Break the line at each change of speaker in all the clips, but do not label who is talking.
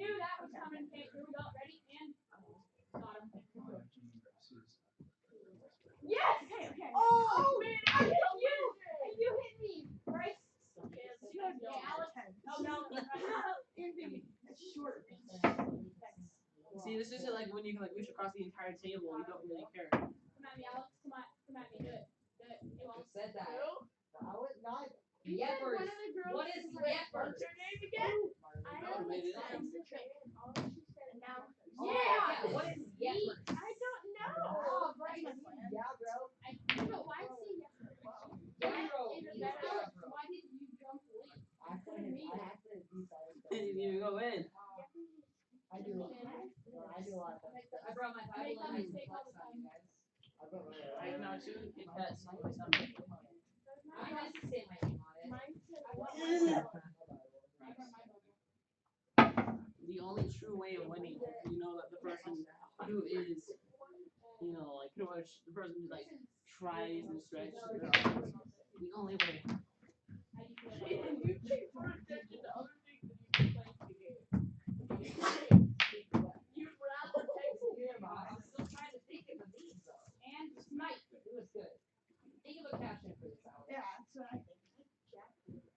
knew that was coming. Okay, here we go. Ready? And got him. Yes! Okay. Oh man, I hit you! And you hit me! Bryce. Yeah, Alex. Oh no. Anthony. It's short.
See, this isn't like when you can like reach across the entire table. You don't really care.
Come at me, Alex. Come at me. Do it. You all
said that. I would not.
Yeppers.
What is Yeppers?
What's her name again?
I don't know.
Yeah.
What is Yeppers?
I don't know.
Oh, right. Yeah, bro.
But why say Yeppers?
Yeah, bro.
Why did you jump late?
I actually
You didn't even go in.
I do a lot of that. I brought my Bible and I mistake all the time, guys.
I know too. It has
I have to say my name on it.
The only true way of winning is, you know, that the person who is, you know, like pretty much the person who like tries and stretches their arms. The only way.
You'd rather take the game.
I'm still trying to think of these though.
And Smite.
It was good. Think of a caption for this hour.
Yeah, that's what I think.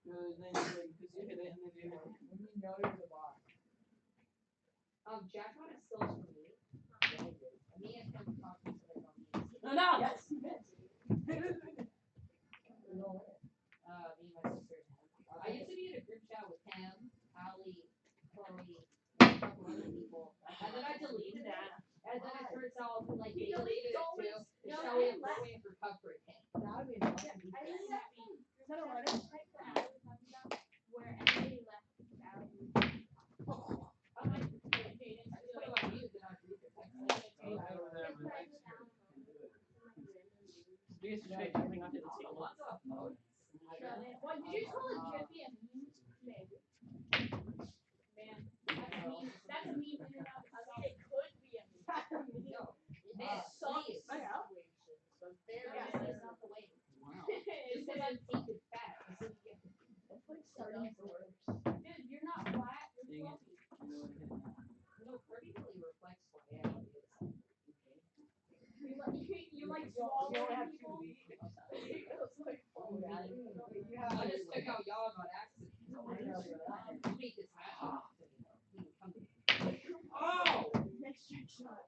No, then because you hit it and then you hit it.
When you know there's a box. Jackpot is still for me. Me and him talking to them on these.
No.
Yes. Me and my sister. I used to be in a group chat with him, Allie, Chloe, and a couple other people. And then I deleted that. And then it turns out like they deleted it too. It's showing for comfort. That would be amazing.
Is that a letter? Where everybody left
Biggest mistake jumping onto the table.
What, did you call it Jiffy a meme? Maybe. Man, that's a meme in and of itself. It could be a meme.
It sucks. That's not the way.
Wow.
Just because I'm taking fat.
It's like starting to work. Dude, you're not flat. You're fluffy.
No, Kirby really reflects what I am.
You like swallowing people?
I just took out y'all on accident. You make this happen. Oh!
Next trick shot.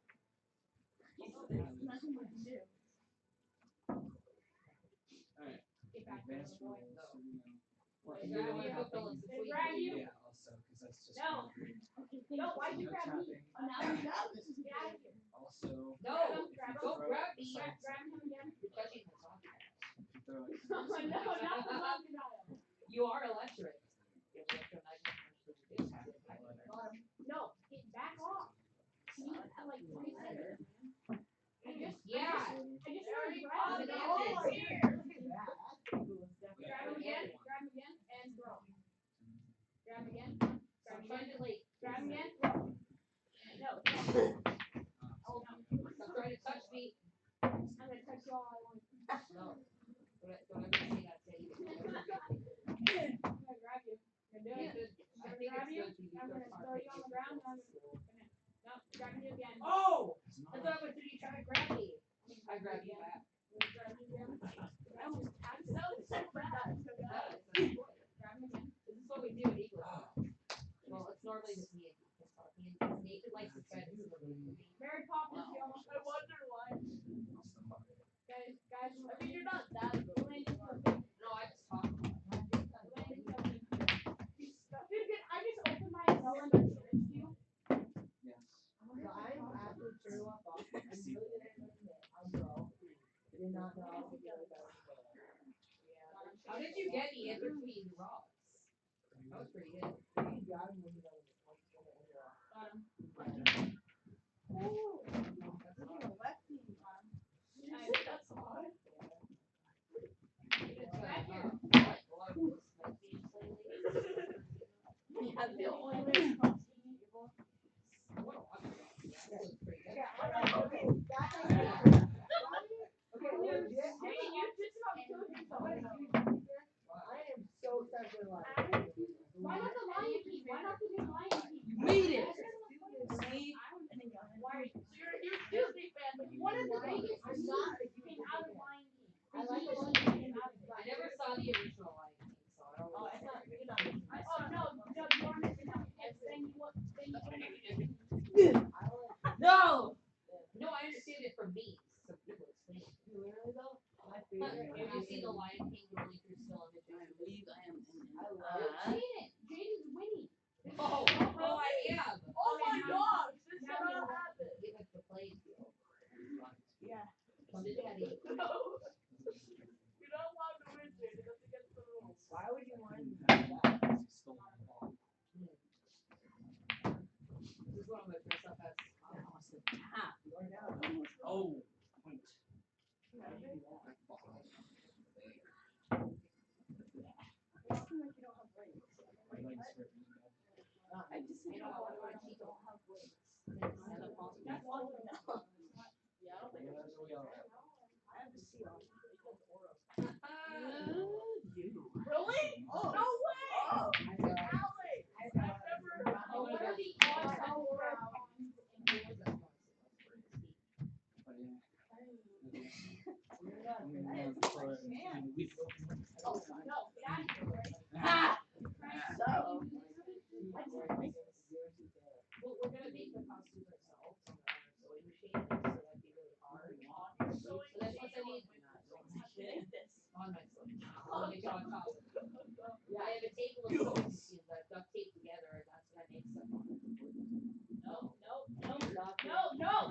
Nothing
we can do.
Alright.
Get back there, boy.
They grab you.
Yeah, also, because that's just.
No. No, why'd you grab me? Now you know. Get out of here.
Also.
No, don't grab me.
Grab him again.
You're touching the top.
No, not the crocodile.
You are electric.
No, get back off. You have like 3 seconds. I just already grabbed him. Grab him again, and throw. Grab him again, grab him again, grab him again, throw. No.
Stop trying to touch me.
I'm gonna touch you all I want.
No. Don't ever say that to you.
I'm gonna grab you. I'm gonna do it. I'm gonna grab you. I'm gonna throw you on the ground. No, grabbing you again.
Oh! I thought I was you trying to grab me. I grabbed you back.
Grab you again. I almost tapped it out. It's so bad. Grab him again.
This is what we do at Eagle. Well, it's normally just me and Ethan talking. Nathan likes to try to do the
Mary Poppins, y'all. I wonder why. Guys, I mean, you're not that good.
No, I just talk.
Dude, I just opened my umbrella and I switched you.
Yes.
I'm actually true off. I'm really good at it. I'm bro. I did not know how to do it. How did you get me in between rocks? That was pretty good. You got him when you know
Got him.
Ooh.
That's a lefty. That's hard. Back here.
Yeah, the only way to
Why not the Lion King? Why not the new Lion King?
You made it! half.
Oh, point. My legs hurt really bad.
I just
You know, she don't have weights.
and the pulse.
That's all we know.
Yeah, I don't think
Yeah, that's what we all have.
I have the sea on.
you.
Really? Oh. No way! Oh. Alex! I've never.
Oh, what are the odds of
But yeah. We
Oh, no. Get out of here, right?
Ah!
So.
Well, we're gonna make the costume ourselves on our sewing machine, so that'd be really hard. So that's what I need on my sewing machine. I'll make it on top of it. I have a table of sewing machines that I've duct taped together, and that's what I make stuff on.
No.
No.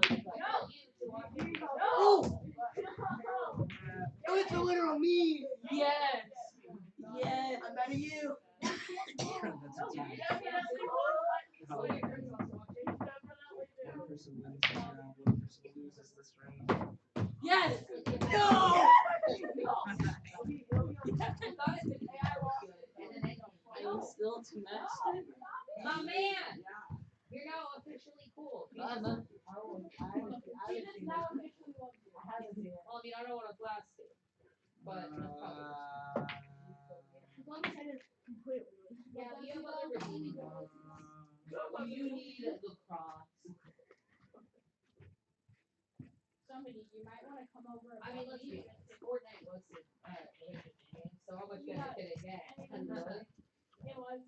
Oh, it's a literal me.
Yes.
Yes. I'm better you.
That's a tie.
So your friends also watching?
One person wins this round, one person loses this round.
Yes.
No.
I was still too much.
My man! You're now officially cool.
No.
She just now officially loves you. Well, I mean, I don't want to blast it, but that's probably.
As long as I didn't completely.
Yeah, we have other redeeming qualities.
You need the cross.
Somebody, you might want to come over.
I mean, let's be honest. Fortnite was a relationship game, so how much better could it get? Really?
It was.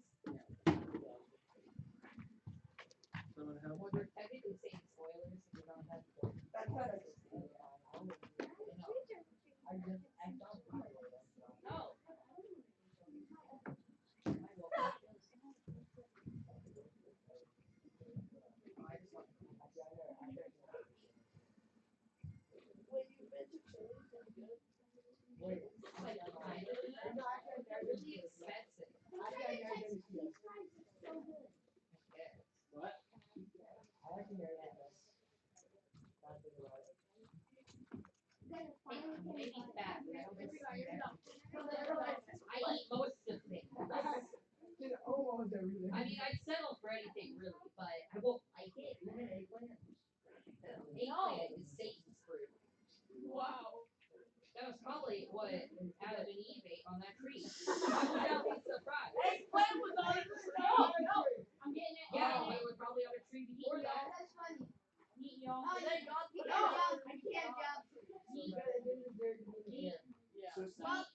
Someone help?
Well, you're technically saying spoilers if you don't have spoilers. That's what I was saying. No. They're really expensive.
What?
Maybe it's bad, but I don't think it's I eat most of things. I mean, I'd settle for anything really, but I won't like it. Eggplant is Satan's fruit.
Wow.
That was probably what Adam and Eve ate on that tree. I would not be surprised.
Eggplant was on the stove. No. I'm getting it.
Yeah, they were probably on a tree before that.
That's funny. Meet y'all.
Oh,
Thank God.
no.
I can't jump.
Yeah.
So
Well,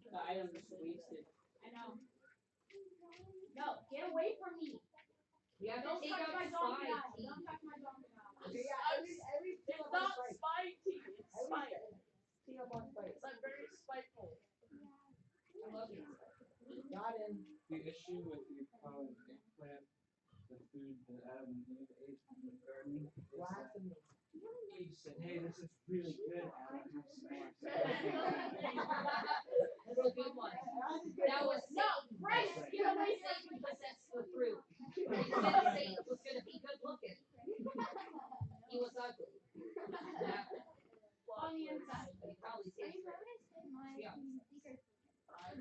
The item just wasted.
I know. No, get away from me.
You have to
Don't
take
touch
out
my donkey eye.
spies.
Don't touch my donkey eye.
It's not spiky, it's spite. It's like very spiteful.
I love you.
the issue with the eggplant, the food that Adam and Eve ate in the garden, is that Eve said, "Hey, this is really good, Adam. Have some more."
That's a good one. That was Satan.
Right.
Get away from Satan possessed the fruit. He said Satan was going to be good looking. He was ugly.
On the inside.
But he probably tastes good. Yeah. I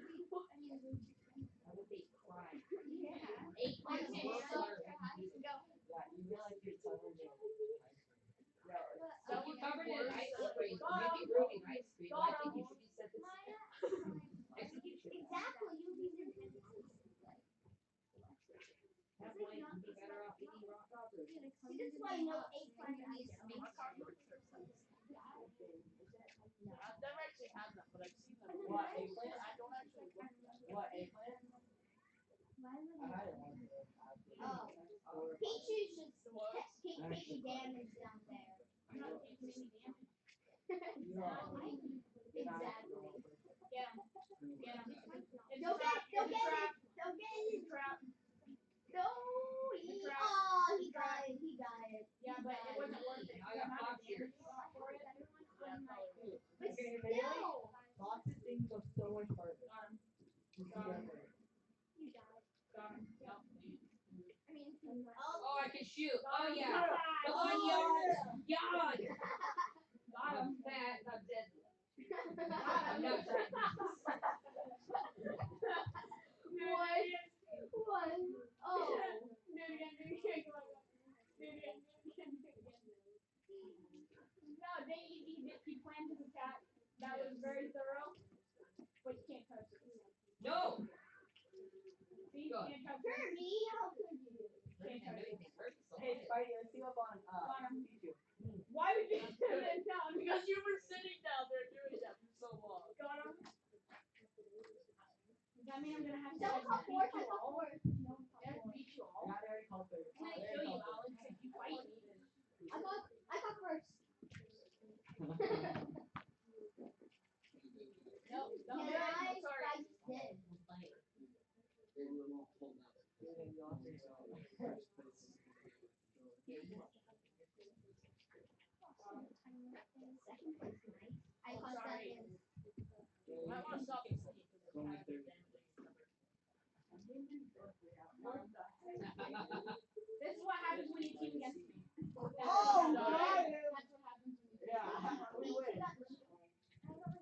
would be crying. Eggplant is more slurry. So you covered it in ice cream. You'd be ruining ice cream. I think you should be set to execution. That way you'd be better off eating raw cockroaches.
This is why you know eggplant ice cream.
I've never actually had them, but I've seen them.
What, eggplant?
I don't actually look at them.
What, eggplant?
Pichu should take any damage down there. I'm not taking any damage. Exactly. Get him. Get him. Don't get it. Don't get it. Trap. No. He got it. He got it. Yeah, but it wasn't worth it.
I got box here.
But still.
Lots of things are so much harder.
You died.
Got him. Yep.
I mean,
Oh, I can shoot. Oh, yeah. on, yards. Yards. Got him. Fat. I'm dead. I'm not trying to.
What? Oh.
No, he planted his attack. That was very thorough, but you can't touch it.
No.
See, you
Go.
can't touch it.
Kirby, how could you?
Can't touch it.
Hey, Spidey, let's see up on YouTube.
Why would you sit it down?
Because you were sitting down there doing that for so long.
Got him. Does that mean I'm gonna have to
Don't call
beat
force,
you
don't call
all?
force.
Yeah, beat you all.
Not very comfortable.
I'm gonna kill you, Alex, if you fight me.
I got first.
No,
Can
no,
I?
sorry.
I just did. Second place, nice. I
Oh,
caught
sorry.
second.
You might want to stop and sleep because
Only
it's kind of
30.
damaging each other. This is what happens when you team against me.
Oh, got him.
That's what happens when you
Yeah, we win.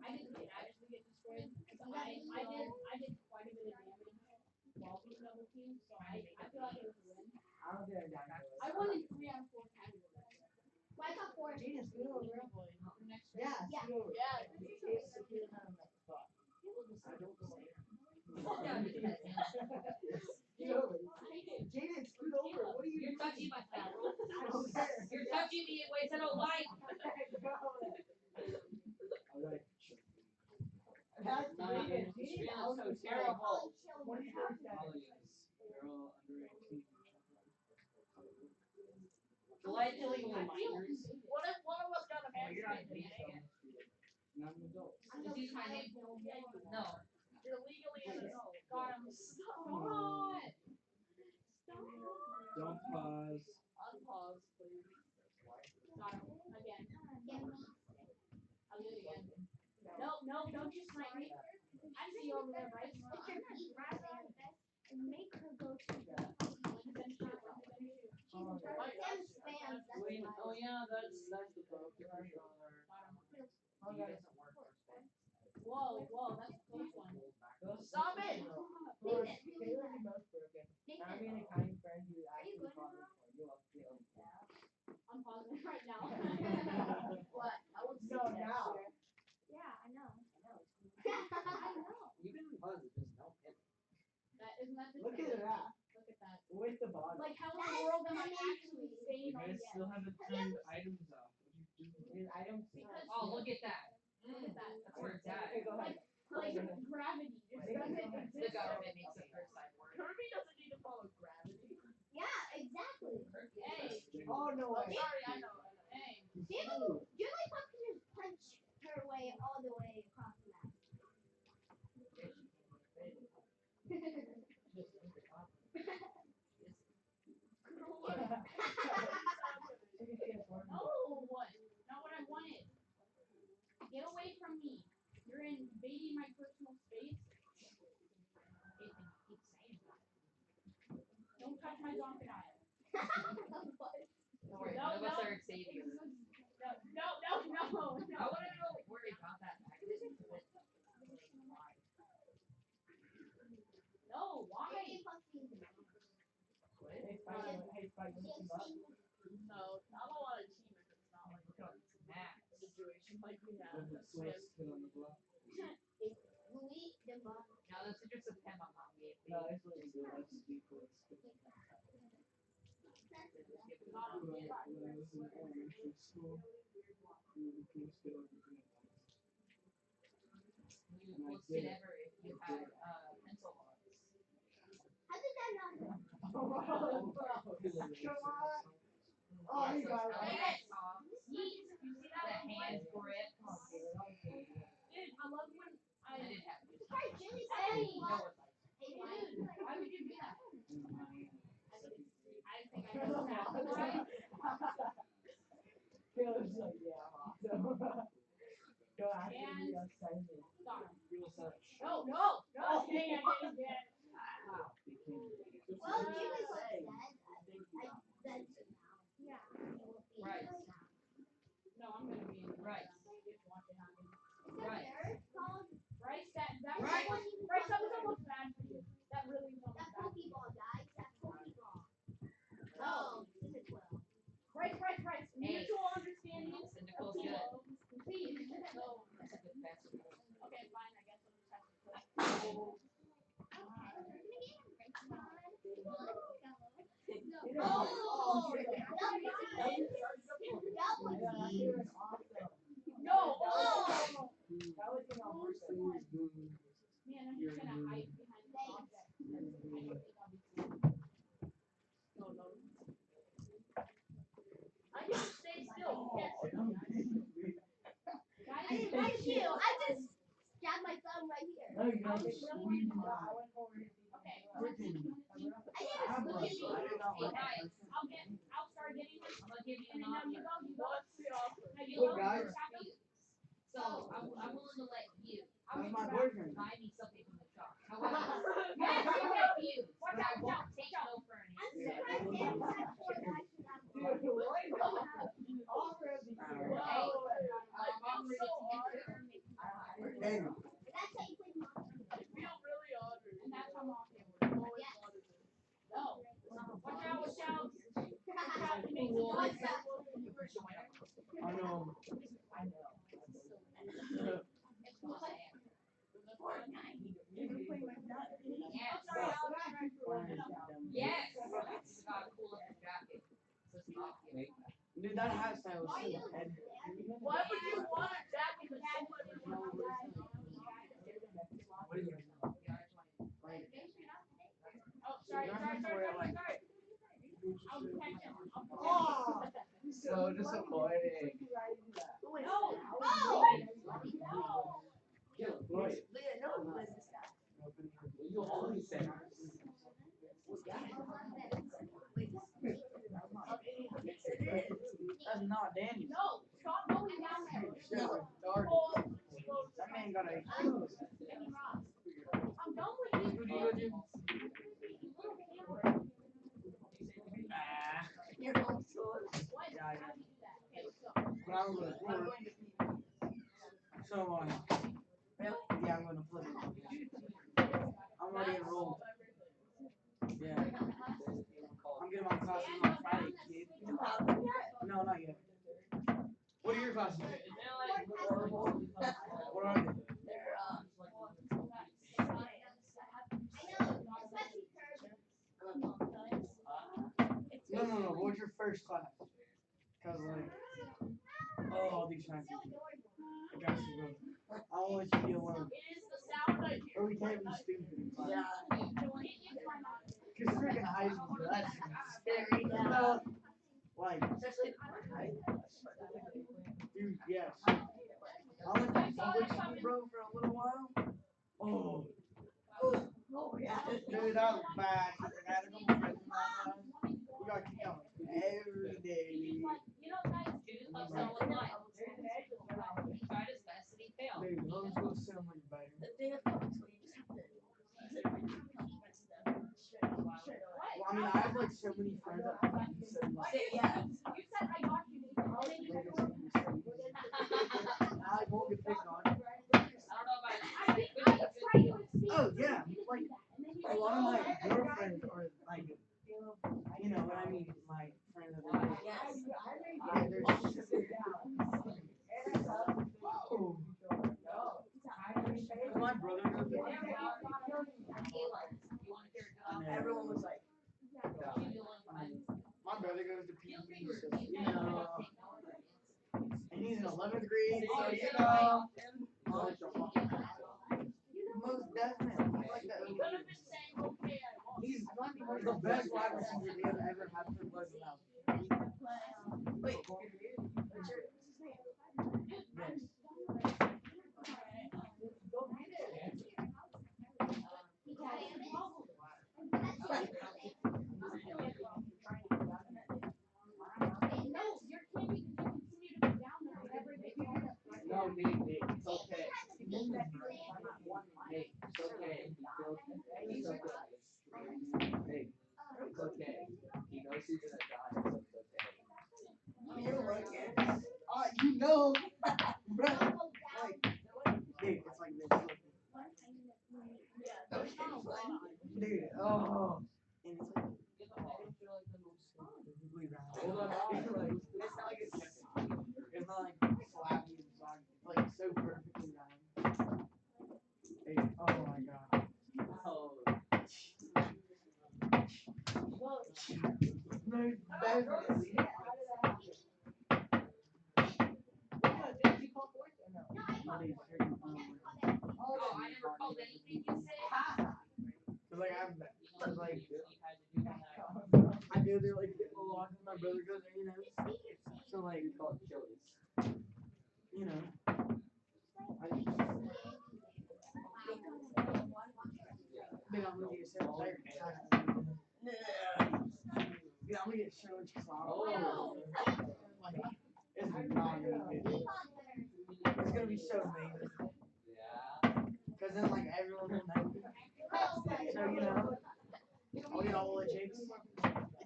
I didn't actually get destroyed. I did quite a bit of damage while being double teamed, so I feel like it was a win.
I don't think I'm down.
I won in 3 out of 4 categories.
Well, I got fourth.
Genius, scoot over.
Next
Yeah,
Yeah.
scoot over.
Yeah.
He doesn't have enough spot. I don't know. Scoot over. Jaden, scoot over. What are you
You're
doing?
touching my fat.
I don't care.
You're touching me in ways I don't like.
Alright.
That's
Nah,
Jaden.
this
Jaden
man
out
is so
of
terrible.
What is your stat?
Ollie is. They're all under 18.
July illegal minors.
What if one of us got a
Oh, you're not
match?
legal.
Not an adult.
Is he my name? No.
You're legally an adult. Got him. Stop.
Don't pause.
Unpause, please. Got him. Again. I'll do it again. No, don't you snipe me. I see you over there, Bryce.
It's your feet, right? And make her go to the
Then shoot.
Oh,
Tim spams. That's
Wait,
why.
oh yeah, that's the book.
Oh, yeah.
Whoa, that's a close one.
Stop it!
Taylor, you both broken. I'm being a kind friend who actually bothers for you. I'll feel.
I'm pausing right now.
What?
No, now.
Yeah, I know.
I know.
You can pause it, just don't hit.
Isn't that the
Look
trick?
at that.
Look at that.
With the bottom.
Like how in
That
the
is
world am I
funny.
actually
You
staying on
guys
the
still haven't turned items off. What are you doing?
His items.
Because
Oh, look at that.
look at that.
That's where it's at.
Okay, go ahead.
Like gravity just doesn't
The
exist.
government makes the first side work.
Kirby doesn't need to follow gravity.
Yeah, exactly.
Hey.
Oh, no
Oh,
way.
sorry, I know.
Hey.
Julie Pop can just punch her way all the way across the map.
No, what? Not what I wanted. Get away from me. You're invading my personal space. Don't touch my donkey eye.
Don't worry, none of us are Xavier.
No.
I want to know where he got that mechanism to it.
No, why?
Hey, Spike, you team up?
No, I don't want a team if it's not like
Look at all these maps.
a situation like we have.
There's a slowest kid on the block.
Louis the Bob.
No, that's just a pen my mom gave me.
No, it's really good. That's the deepest. When I was in elementary school, we were the coolest kid on the block.
You the coolest kid ever if you had pencil locks.
How did that not happen?
Oh, come on. Oh, you got it.
Yes. Yeet. You see
The
that?
hand grip.
Dude, I love when
I didn't have to.
Hi, Julie.
Hey.
No one likes
Hey,
Dude, why would you do that?
In my second grade.
I think I know exactly why.
Taylor's like, yeah, I'm awesome. Go after me, I'll send you.
Got him.
Real such.
No. Dang, I did it again.
Became
Well, Julie was
Hey.
dead. I bet you now. Yeah.
gonna be rice. Rice.
Rice that
Rice.
rice that was almost bad for you. That really was almost
That
bad.
Pokeball, guys. That Pokeball.
No.
This is a 12.
Rice. Mutual understanding.
Cynical's good.
Please.
That's a good fast food.
Okay, fine. I guess we'll just have to play. No. Oh. Man, I'm just gonna hide behind this object. I don't think I'll be seen. No. I can stay still. Yes.
I didn't bite you. I just stabbed my thumb right here.
No, you don't squeeze my.
Okay.
I didn't
I
squeeze
did not like
Rice.
I'll start getting this.
I'm gonna give you
And
an
then now
offer.
you go. Now you
Look,
go.
guys.
So I'm willing to let you
That's my boyfriend.
buy me something from the shop. However, yes, you get views, but I won't take no for an
I'm
answer.
surprised Dan had 4 matches out of 4.
Dude, why not? Offer of the year.
Hey, I'm ready to answer.
Daniel.
That's how you play Monster.
And that's how Mafia works.
Yes.
No. Watch out. Watch out. It makes
Well,
you
it's
like
not- you were showing up.
I know.
It's not bad.
I'm
Yes.
sorry, Alex.
Yes. You gotta pull up your jacket. So it's not you.
Dude, that hat style was so bad.
Why would you want a jacket with so much
What is it?
Oh, sorry.
You don't have to wear it like-
I'll protect him.
Oh, so disappointing.
No.
Lloyd.
You always say.
That's not Danny.
No. Stop going down there.
Dark.
Oh,
That man got a.
I'm done with you.
Who do you go to?
What?
Yeah, I
How
know.
do you do that? Okay, let's go.
When I was at work. So, yeah, I'm going to play. I'm already enrolled. Yeah. I'm getting my classes on Friday, kid. No, not yet. What are your classes? What are they? No. What's your first class? Cause like, all these fancy. I got you, bro. I don't want you to be alone.
It is the sound I hear.
Or we can't be stupid in class.
It is my mouth.
Cause freaking high school, bro, that's scary. Like, dude, yes. I went to public school, bro, for a little while. Oh. Dude, that was bad. I had a couple friends in my class. We got kicked out every day.
You know, guys,
Student loves no one life. He tried his best and he failed.
Dude, those schools so much better. Well, I mean, I have like so many friends that think you said like,
you said I got you, and then you said
I won't get picked on.
I don't know about
I was trying to speak.
Oh, yeah, like, a lot of my girlfriends are like, you know what I mean, my friends that are yeah, they're oh. My brother goes to everyone was like, my brother goes to PE, so, you know, and he's in 11th grade, so, you know, most definitely, he's like the
You could have been saying, okay, I won't.
he's the best wide receiver we have ever had for Pleasant House. Wait, yes.
No, you're kidding. You continue to go down there whenever they go.
No, Nate, it's okay. Nate, it's okay. It's okay. Nate, it's okay. He knows he's gonna die, so it's okay.
You're looking. You know, bro. Like, dude, it's like this. Dude, oh. And it's like, really round.
Hold on,
It's not like it's not like slappy and soggy. It's like so perfectly round. Dude, oh my god.
Oh.
No, definitely.
Did you call for it or no?
But it's freaking fun.
Oh, no, I never called anything you said.
Cause like I'm, cause like
You had to do that.
I go there like a lot. My brother goes there, you know. So like,
You call it Chili's.
you know. Dude, I'm gonna get so tired. Dude, I'm gonna get so much clout.
Oh.
Like, it's not gonna be good. It's gonna be so amazing.
Yeah.
Cause then like everyone will know me. So you know, I'll get all the chicks, and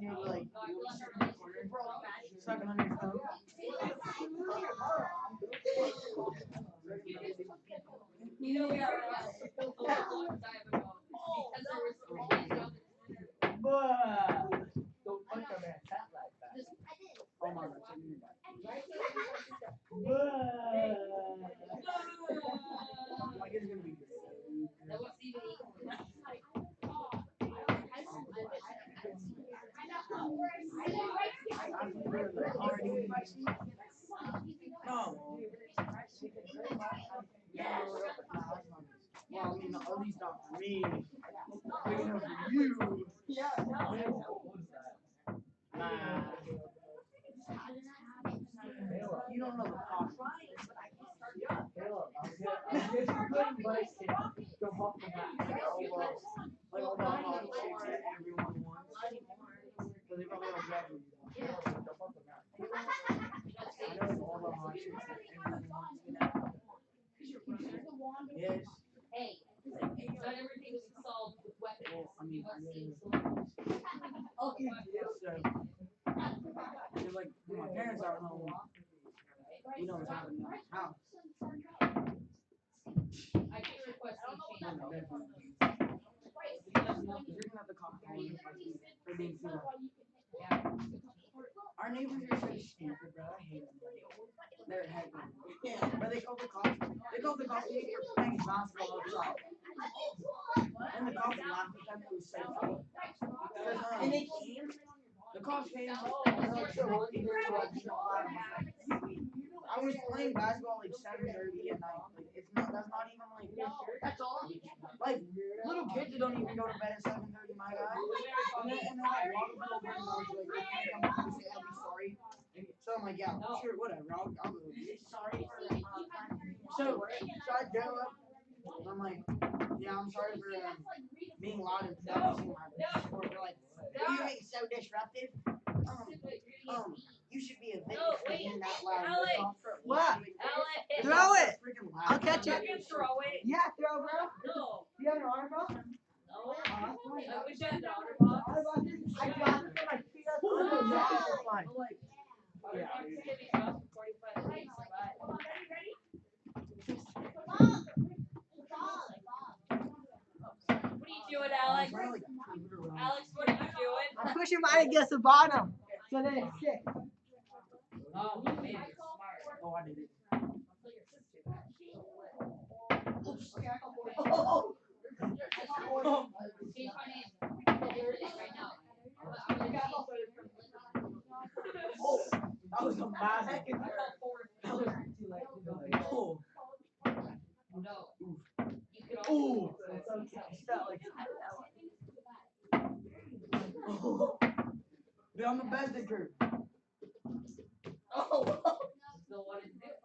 you'll be like, you'll be sitting in the corner, sucking on your thumb.
You know, we were a long time ago. Because there was some kids on the
But don't fuck a man fat like that. Oh my god, check me out. Like it's gonna be good.
that was even
I'm gonna go to the party. No. Well, I mean, at least not for me. But you know, for you. Nah. You don't know the cost. Like all the hot chicks that everyone wants. So they probably don't grab you. I know all the hot chicks that everyone wants, you know. Yes.
hey, not everything is solved with weapons.
Well, I mean,
You must see
so,
solutions.
like, when my parents aren't home, you know what's happening in the house.
I can request a change.
You're gonna have to call home for being too loud. Our neighbors are so stupid, bro. I hate them. They're heckling. But they called the cops. They called the cops for playing basketball outside. And the cops laughed at them. It was so funny. And they came. The cops came. They're like so lucky they were like so loud. I was playing basketball like 7:30 at night. Like it's not. That's not even like. That's all. Like little kids don't even go to bed at 7:30, my guy. And then like walking over and I was like, "Can I come home and say I'll be sorry?" So I'm like, "Yeah, sure, whatever. I'll go. Sorry for that. So I go up. And I'm like, "Yeah, I'm sorry for being loud and producing my sport." They're like, "What are you being so disruptive?" You should be a victim for being that loud.
What?
Alex,
Throw it.
Freaking loud.
I'll catch
you
it.
can throw it.
Yeah, throw, bro.
No,
You have an honor ball?
no. I wish I had an honor box.
I got it for my feet. That's fine.
Yeah, dude.
What are you doing, Alex? Alex, what are you doing?
I'm pushing mine against the bottom. So then it's sick.
Oh, man, you're smart.
Oh, I did it.
Change my name. Here it is right now. I'm gonna change it from
Oh, that was a massive.
I call forward.
Oh,
No. You could also.
oh, it's okay. Stop like. Oh, dude, I'm the best at curve.
Oh. Still wanted to do it.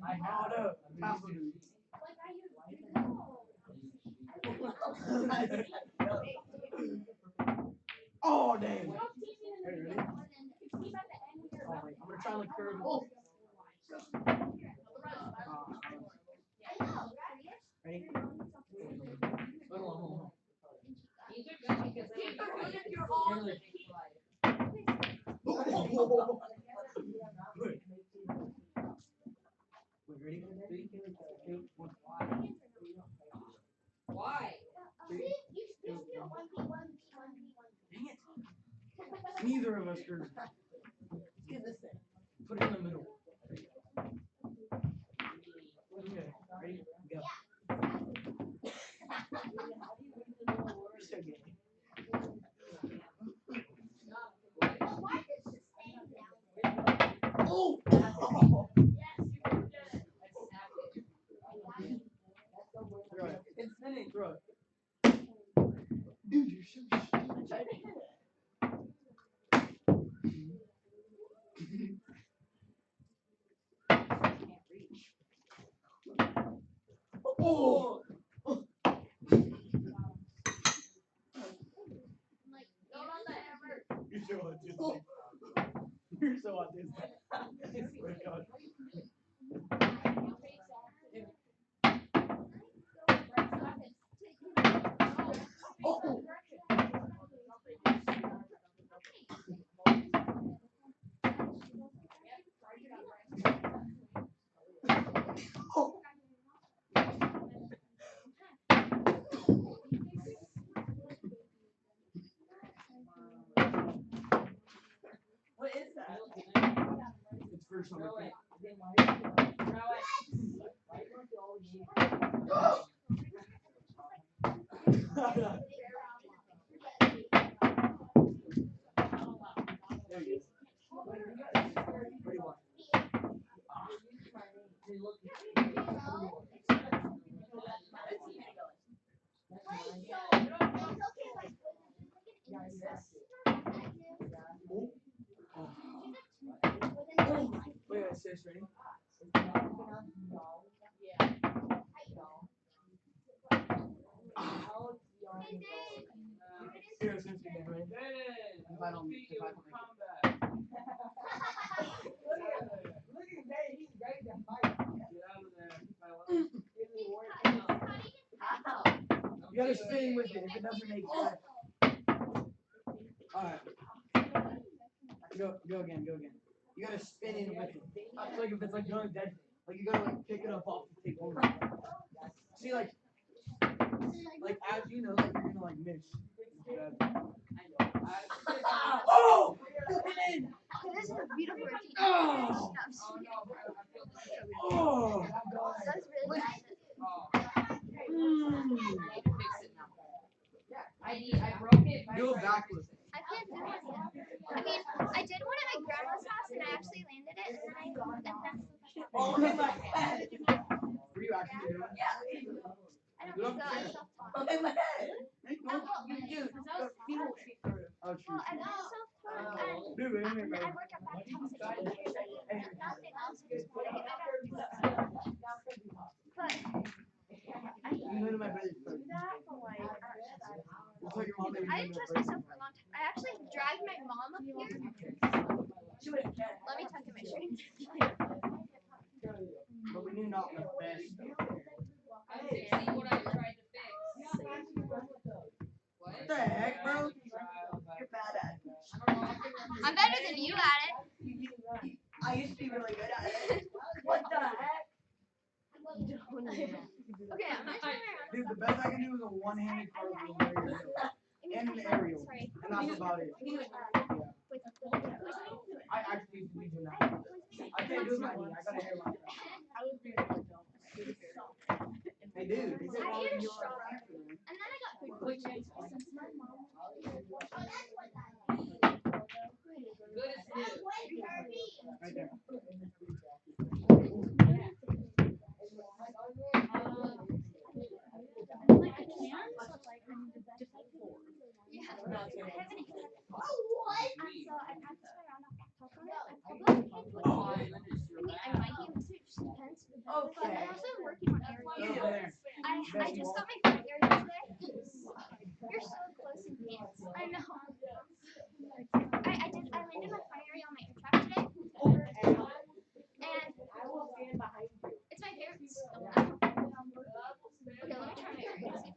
I know. Oh, dang. Hey, ready? Oh, wait, I'm gonna try like curve. Oh.
What if you're all in the life?
Wait, ready? 3, 2, 1.
Why?
Dang it. Neither of us are.
Get this thing.
Put it in the middle. Okay, ready? Go. You're so gay. Oh! Throw it.
It's spinning.
Throw it. Dude, you're so stupid. Oh! You're so autistic. You're so autistic. I swear to God. Oh! Oh!
What is that?
It's for summer camp. There you go. Pretty well. Oh. Wait, sis, ready? Here, sis, again, ready? If I don't make it.
Look at that. He's ready to fight.
Get out of there.
You gotta spin with it if it doesn't make sense. Alright. Go again. You gotta spin in with it. It's like if it's like going dead, like you gotta like pick it up off the table. See, like as you know, like you're gonna like miss. Oh! Spin!
This is a beautiful routine.
Oh! Oh!
That was really nice.
I broke it.
Go backwards.
I can't do it yet. I mean, I did one at my grandma's house and I actually landed it and then
Oh, in my head! Were you actually doing it?
I don't think so. I self-taught.
Oh, in my head.
Dude,
Oh, true.
well, I got self-taught
Dude, wait a minute,
and I
bro.
work at back house and nothing else. I just wanted to get better. But
You know my brother's brother. We'll tell your mom that
I
you're
didn't trust
doing
myself for a long time. I actually dragged my mom up here. Let me tuck in my shirt.
but we knew not the best.
See what I tried to fix. What?
What the heck, bro? You're bad at it.
I'm better than you at it.
I used to be really good at it. What the heck?
Okay, I'm gonna turn around.
Dude, the best I can do is a one-handed cartwheel aerial. And an aerial.
Sorry.
And that's about it. I actually used to do that. I can't do it with my knee. I got a hairline. They do. They say
I
all
hear
you
strong.
are.
And then I got food since my mom.
Good as new.
Right there.
Yeah. I haven't eaten it. So I practiced my round off top on it. I probably I might be able to. It just depends. But I'm also working on aerial.
Over there.
I just got my front area today. You're so close in pants. I know. I landed my front area on my air track today. And it's my parents. Okay, let me try my parents.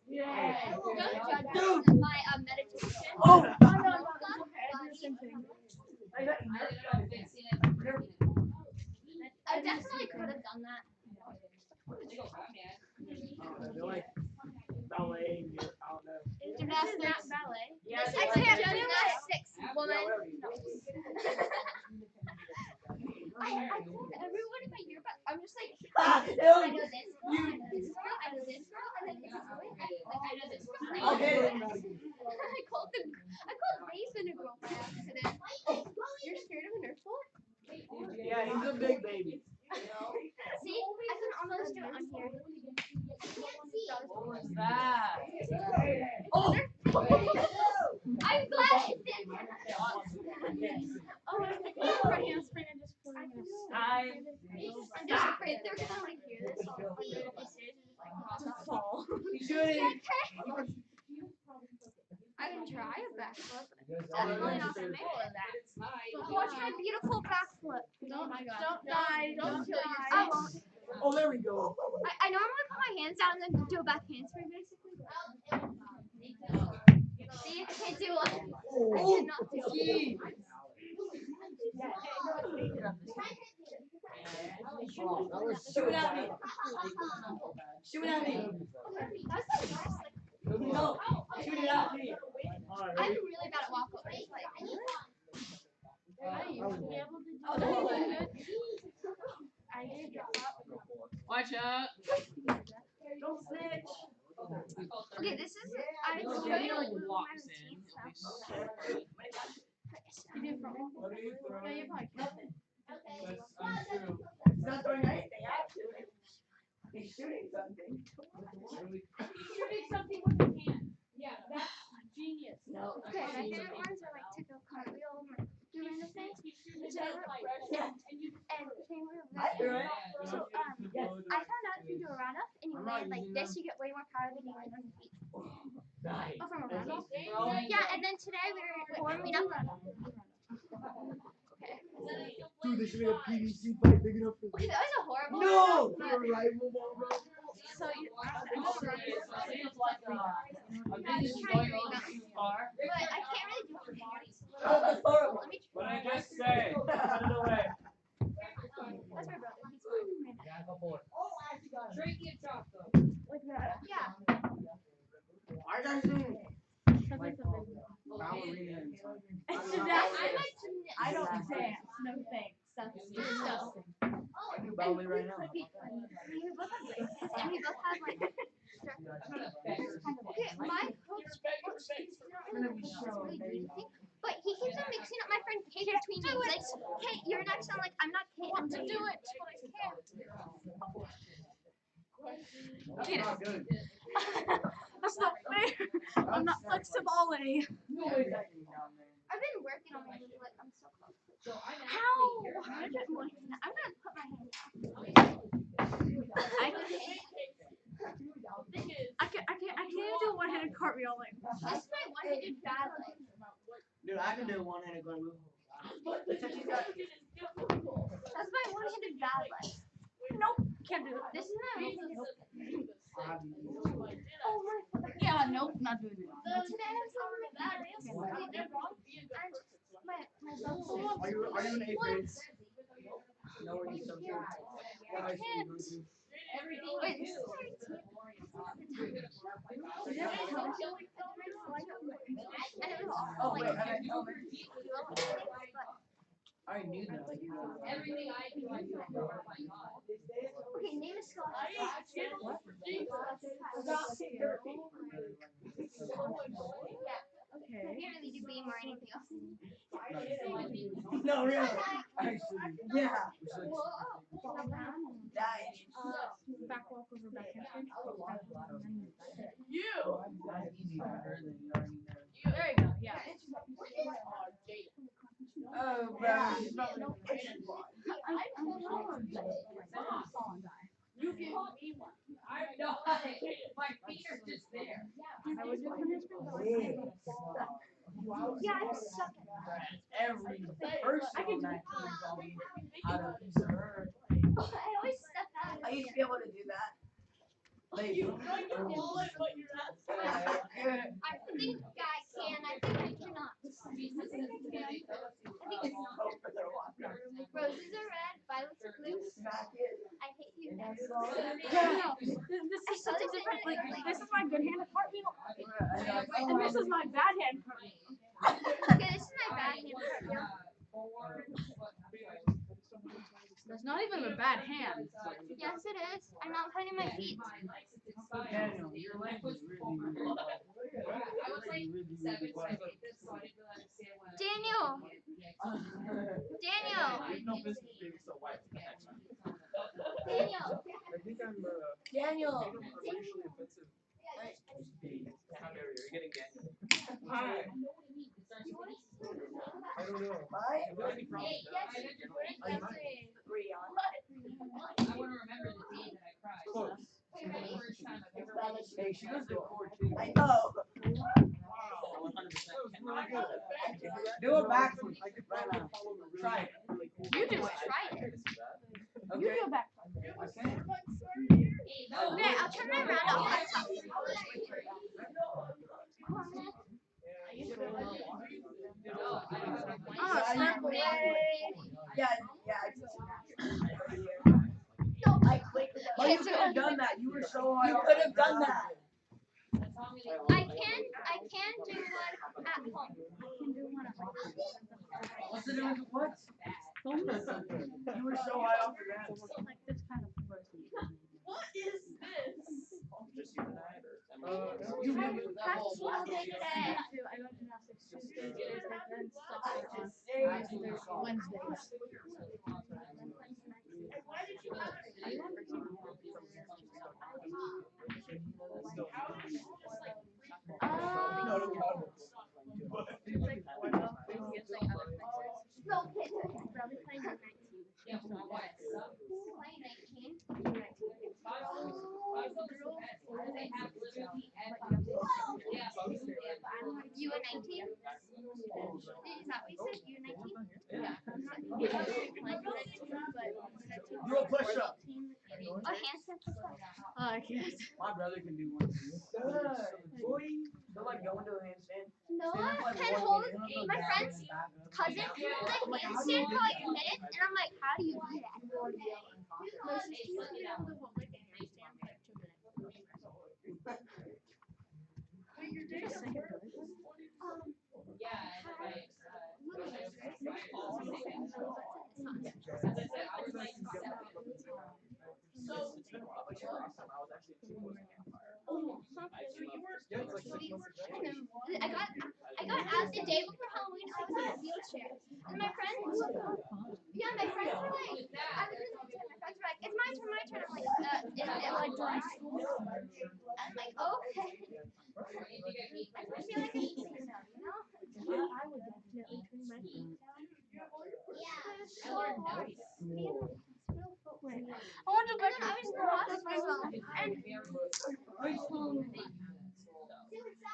Yeah.
Don't judge my
Oh!
No, it's okay. I do the same thing.
I ended up fixing it and breaking it.
I definitely could have done that.
They go Batman.
They're like ballet and I don't know.
Gymnastics.
ballet.
Yeah,
I can't do gymnastics, woman. I told everyone in my yearbook, I'm just like, I know this girl, I know this girl, I know this girl, and then this girl, I know this girl. I called Mason a girl by accident. You're scared of a Nerf ball?
Yeah, he's a big baby.
See, I can almost do it on here. I can't see.
What was that?
Oh! I'm glad it didn't.
Oh, I think for a handspring, I'm just pulling this.
I'm just afraid they're gonna like hear this on the stage and just
Fall.
He's shooting.
I can try a backflip.
Oh,
Definitely not gonna make it.
It's nice.
Watch my beautiful backflip.
Don't die. Don't die.
I won't.
Oh, there we go.
I normally put my hands down and then do a back handspring basically. See, I can't do one. I cannot do one.
Shoot at me. Shoot at me. No, shoot it at me.
I'm really bad at walkovers.
Watch out.
Don't snitch.
Okay, this is. I
So
was
he
trying
like
to move
walks
my
in.
routine
He'll be
stuff.
What are you throwing?
Nothing.
That's untrue.
He's not throwing anything actually. He's shooting something.
Really?
Shooting something with your hand. Yeah, that's genius.
No.
Okay, my favorite ones are like to go cartwheel and like do random things. And same with
I threw it.
So I found out if you do a round off and you land like this, you get way more power than you land on your feet.
Nice.
Oh, from a round off?
Throwing
Yeah, and then today we were warming up. Okay.
Dude, there should be a PVC pipe big enough for
Okay, that was a horrible
No!
round off,
For a rival ball, bro.
So you.
It's like a thing is going on too far.
but I can't really do it with my hands.
Oh, that's horrible.
Let me
What did I just say? Put it away.
That's my brother. He's fine.
Drinking chop though.
Like that.
Yeah.
Why guys doing
Ballerinas.
I like to knit.
I don't dance. No thanks. That's disgusting.
I do ballet right now.
We both have braces and we both have like. Okay, my coach. He's not really doing anything, but he keeps on mixing up my friend Kate between me. He's like, Kate, you're next. I'm like, I'm not Kate. I'm to do it, but I can't.
That's not good.
That's not fair. I'm not flexible.
I've been working on my like I'm so close.
How?
I'm gonna put my hand
I can't even do a one-handed cartwheel. Like,
down. This is my one-handed bad leg.
Dude, I can do one-handed gun move.
That's my one-handed bad leg.
can't do it.
This is my one-handed.
Oh my. Yeah, nope, not doing it.
Today I was on my bad rails. They're wrong. And my belt.
Are you in 8th grade? No, we're in 7th grade. What high school are you going to?
Everything
Wait,
you
this
do.
is 13th. And it was
Oh,
all
wait,
like.
I knew that.
Everything I do, I do. Oh my god.
Okay, name a scholarship. What?
Okay.
I can't really do beam or anything else.
No, really. Actually, yeah.
Back walk over back handspring. There you go. Yeah.
Oh, bro.
You give me one. I know. My feet are just there.
I would do handspring.
Yeah, I suck at
Every person on that team told me how to piece of her.
I always step out.
I used to be able to do that. Like,
I think I can. I think I
No, this is such a different. Like, this is my good hand part, you know, and this is my bad hand part.
Okay, this is my bad hand part now.
That's not even a bad hand.
Yes, it is. I'm not putting my feet.
Daniel, your leg was really, really well.
I was like
Really,
7,
really
so I
well.
made this, so I didn't really understand what.
Daniel. Daniel.
There's no business being so white.
Daniel.
I think I'm
Daniel.
racially offensive. How dare you? You're getting Daniel.
Hi.
I don't know.
Bye.
If there's any problems,
I want to remember the day that I cried.
Close.
The first time I've ever read it.
Hey, she goes to court too.
I know.
Wow. That was really good.
Do a backflip.
I could
Right
probably
now.
follow the really,
Try it.
really cool.
You do it.
Try it.
You
Okay.
do a back.
Okay.
Hey, no.
Okay, I'll turn my round up on top.
Yeah. But you could have done that. You were so high. You could have done that.
I can do one at home.
What's the difference with what? You were so high off the ground.
Like this kind of person.
What is this?
Just you and I,
You hit me with that
Practice
whole
all day today.
Okay.
I go to gymnastics Tuesdays, Thursdays, then soccer on Wednesdays. It's like Florida against like other places.
No, okay.
Probably playing U19.
Yeah, what?
Playing 19.
They have literally yeah,
You and 19? Is that what you said? You and 19?
Yeah, I'm not playing U19, but
Do a push-up.
Oh, handstand push-up.
I can't.
My brother can do one too. Boy, they're like going to a handstand.
Noah can hold my friend's cousin hold a handstand for like a minute, and I'm like, how do you do that?
My sister used to be able to hold like a handstand for 2 minutes. Just say it good.
yeah, and like, I was like 7.
So it's been a while. Like last time I was actually in Cuneo campfire. Yeah, it's like 6 months ago.
I got out the day before Halloween. I was in a wheelchair, and my friends, yeah, my friends were like, I was in a wheelchair. My friends were like, it's my turn, my turn. I'm like, is it like during school? I'm like, okay. I just feel like it's easy now, you know?
I would definitely turn my feet down.
Yeah, it's so hard. Being in the hospital footwear.
I want to
And then I was in the hospital, and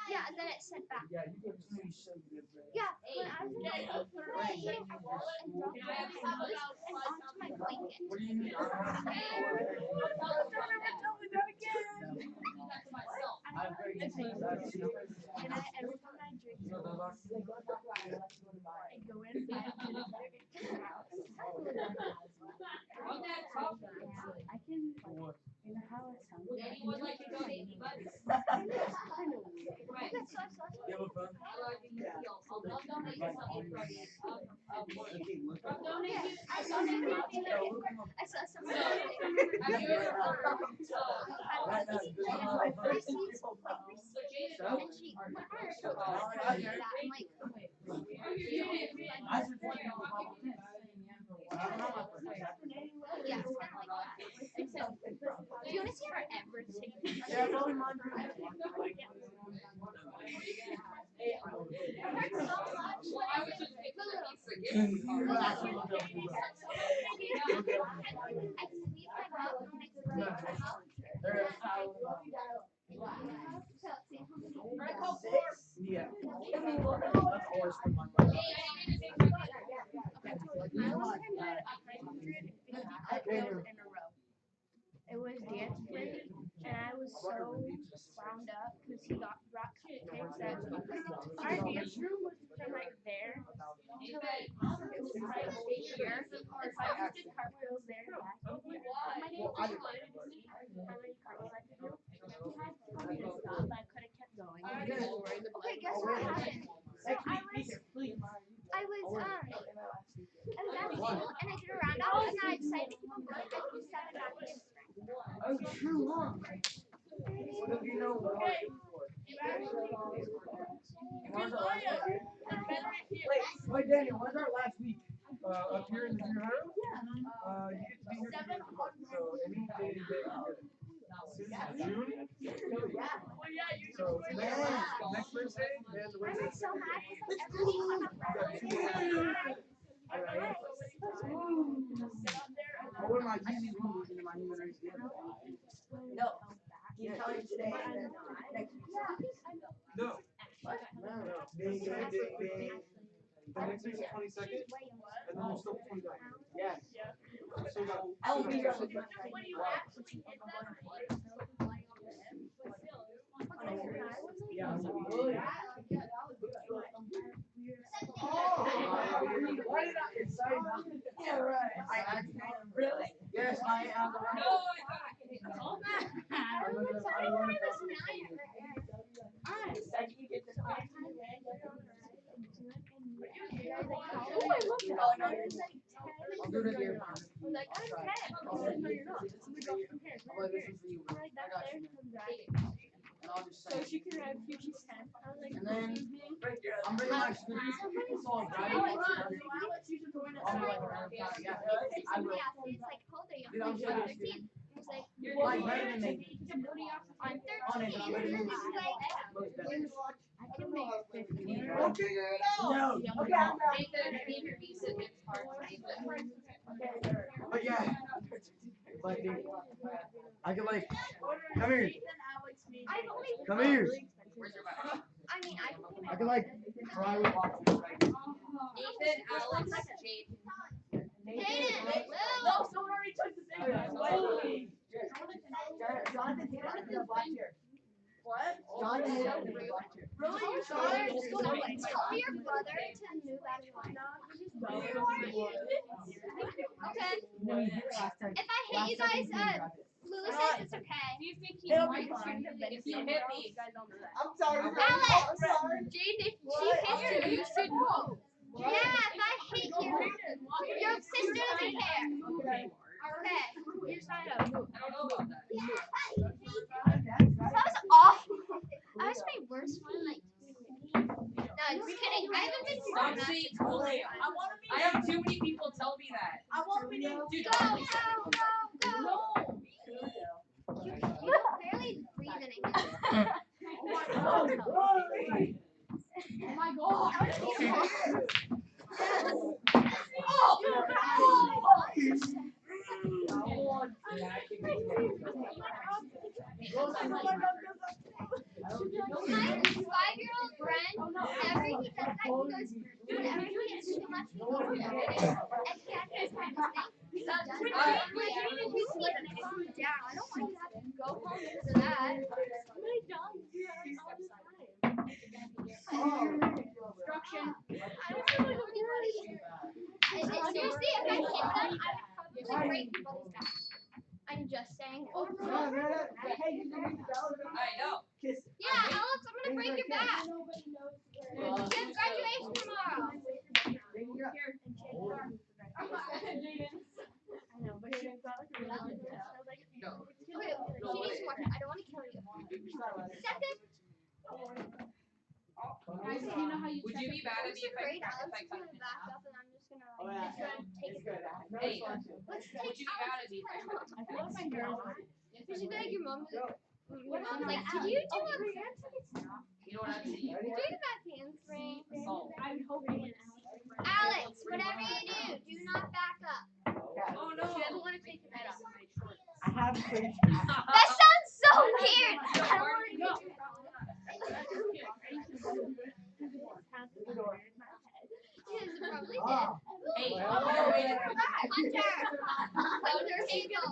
yeah, and then it sent back.
Yeah, you can see so different.
Yeah, when I was in the hospital, I hit a wall and dropped my nose and onto my blanket.
What do you mean? I don't have
Don't ever tell me that again.
I've heard you say that.
And every time I drink,
So those are
I go in and I get it. I can, you know how it sounds.
Anyone like to go to any butts?
You have a phone?
I'll donate you something
Okay, look
I'll
up.
donate you.
I saw something.
No, look him up.
I saw something.
Have you ever
Right now, this is my phone.
Receipts, like receipts, and she put her toes on that. I'm like,
I support you with my phone. I don't have my phone.
yeah, it's kind of like that. Except, do you want to see her ever take pictures?
Yeah, probably mine.
It hurts so much when I was just I squeeze my mouth and when I squeeze my mouth. So, see.
Yeah. That's always from my mouth.
I one time did 150 kills in a row. It was dance break, and I was so wound up because he got brought cupcakes that our dance room was from like there to like it was right here. And so I just did cartwheels there and back. And my dad just wanted to see how many cartwheels I could do. He had told me to stop, but I could have kept going.
Okay, guess what happened? So I was at school and I did a round off and then I decided to keep on going. I threw 7 back in.
Oh, true, huh? What do you know? Wait, Daniel, when's our last week?
Up here in the junior high room? You get to be here for the month, so any day is good. Since June? So next Wednesday, then the Wednesday.
So mad because everything
What am I using in my human rights?
No. He's telling you today and then next week.
No.
No.
Ding, ding, ding, ding. The next week's the 22nd, and then we're still 29th.
Yes.
So we got.
I'll be there.
Yeah. Why did I excite me?
Yeah, right. Really?
Yes, I am. I'll do it here.
like, I'm 10.
I'll like, this is for you. I got you. And I'll just
So
say.
she can ride Fuji's 10. I was like,
And then I'm bringing my scooter. So I'll drive it. I'll be like, yeah, I will.
It's like, how old are you?
Dude, I'm
I'm
just
13. He was like,
like better than me.
I'm 13.
On it, I'm better than
He
you.
was like,
Most definitely.
I can make 15.
We'll figure it out. No.
Nathan, I need your visa gift card for Nathan.
But yeah. But dude, I could like, come here.
I've only,
Come here.
Where's your bike?
I mean,
I could like try with boxes right now.
Nathan, Alex, Jade.
Jaden,
No,
Will.
someone already took the thing. Jonathan hit it in the black chair. What? Jonathan hit it in the black chair.
Really? You're sorry? Tell your brother to move out of your way. Okay. If I hit you guys, Lulu says it's okay.
Do you think he
It'll
might
be fine.
if
You
you
hit
hit
me.
You guys don't know that.
I'm sorry.
Alex!
Jade, if she hits you, you should move.
Yeah, if I hit you, your sister doesn't care.
Okay.
Okay.
You're signed up. Move.
I don't know about that.
That was awful. That was my worst one, like. No, just kidding. I haven't been
Stop
drunk.
saying totally. I have too many people tell me that.
I want to be named.
Dude,
Go, go, go. You barely breathe in it.
Oh my god.
My 5-year-old friend, whenever he does that, he goes, whenever he gets too much, he goes, and he has this kind of thing. He does. You need to calm down. I don't want you to have to go home because of that.
My dog do that all the time. Instruction.
I don't know anybody. Seriously, if I hit them, I would probably break your brother's back. I'm just saying.
I know.
Yeah, Alex, I'm gonna break your back. You have graduation tomorrow.
I know, but you've got like a really good test. I was like,
Okay, she needs to work. I don't want to kill you. Second,
guys, do you know how you
Would
check
you be mad at me if I
great. Alex
cut
is gonna
it in
back
half?
up, and I'm just gonna take it.
Hey,
Let's
would
take
you be mad at me if I cut it
I feel like my hair is
You should be like your mom's like, did you do a
You know what I'm saying?
did you do that handspring?
Oh.
I'm hoping
Alex, whatever you do not back up.
Oh no.
She doesn't want to take your head off.
I have faith.
That sounds so weird. I don't want to take your head off. Yes, it probably did.
Hey,
Hunter! Those are people.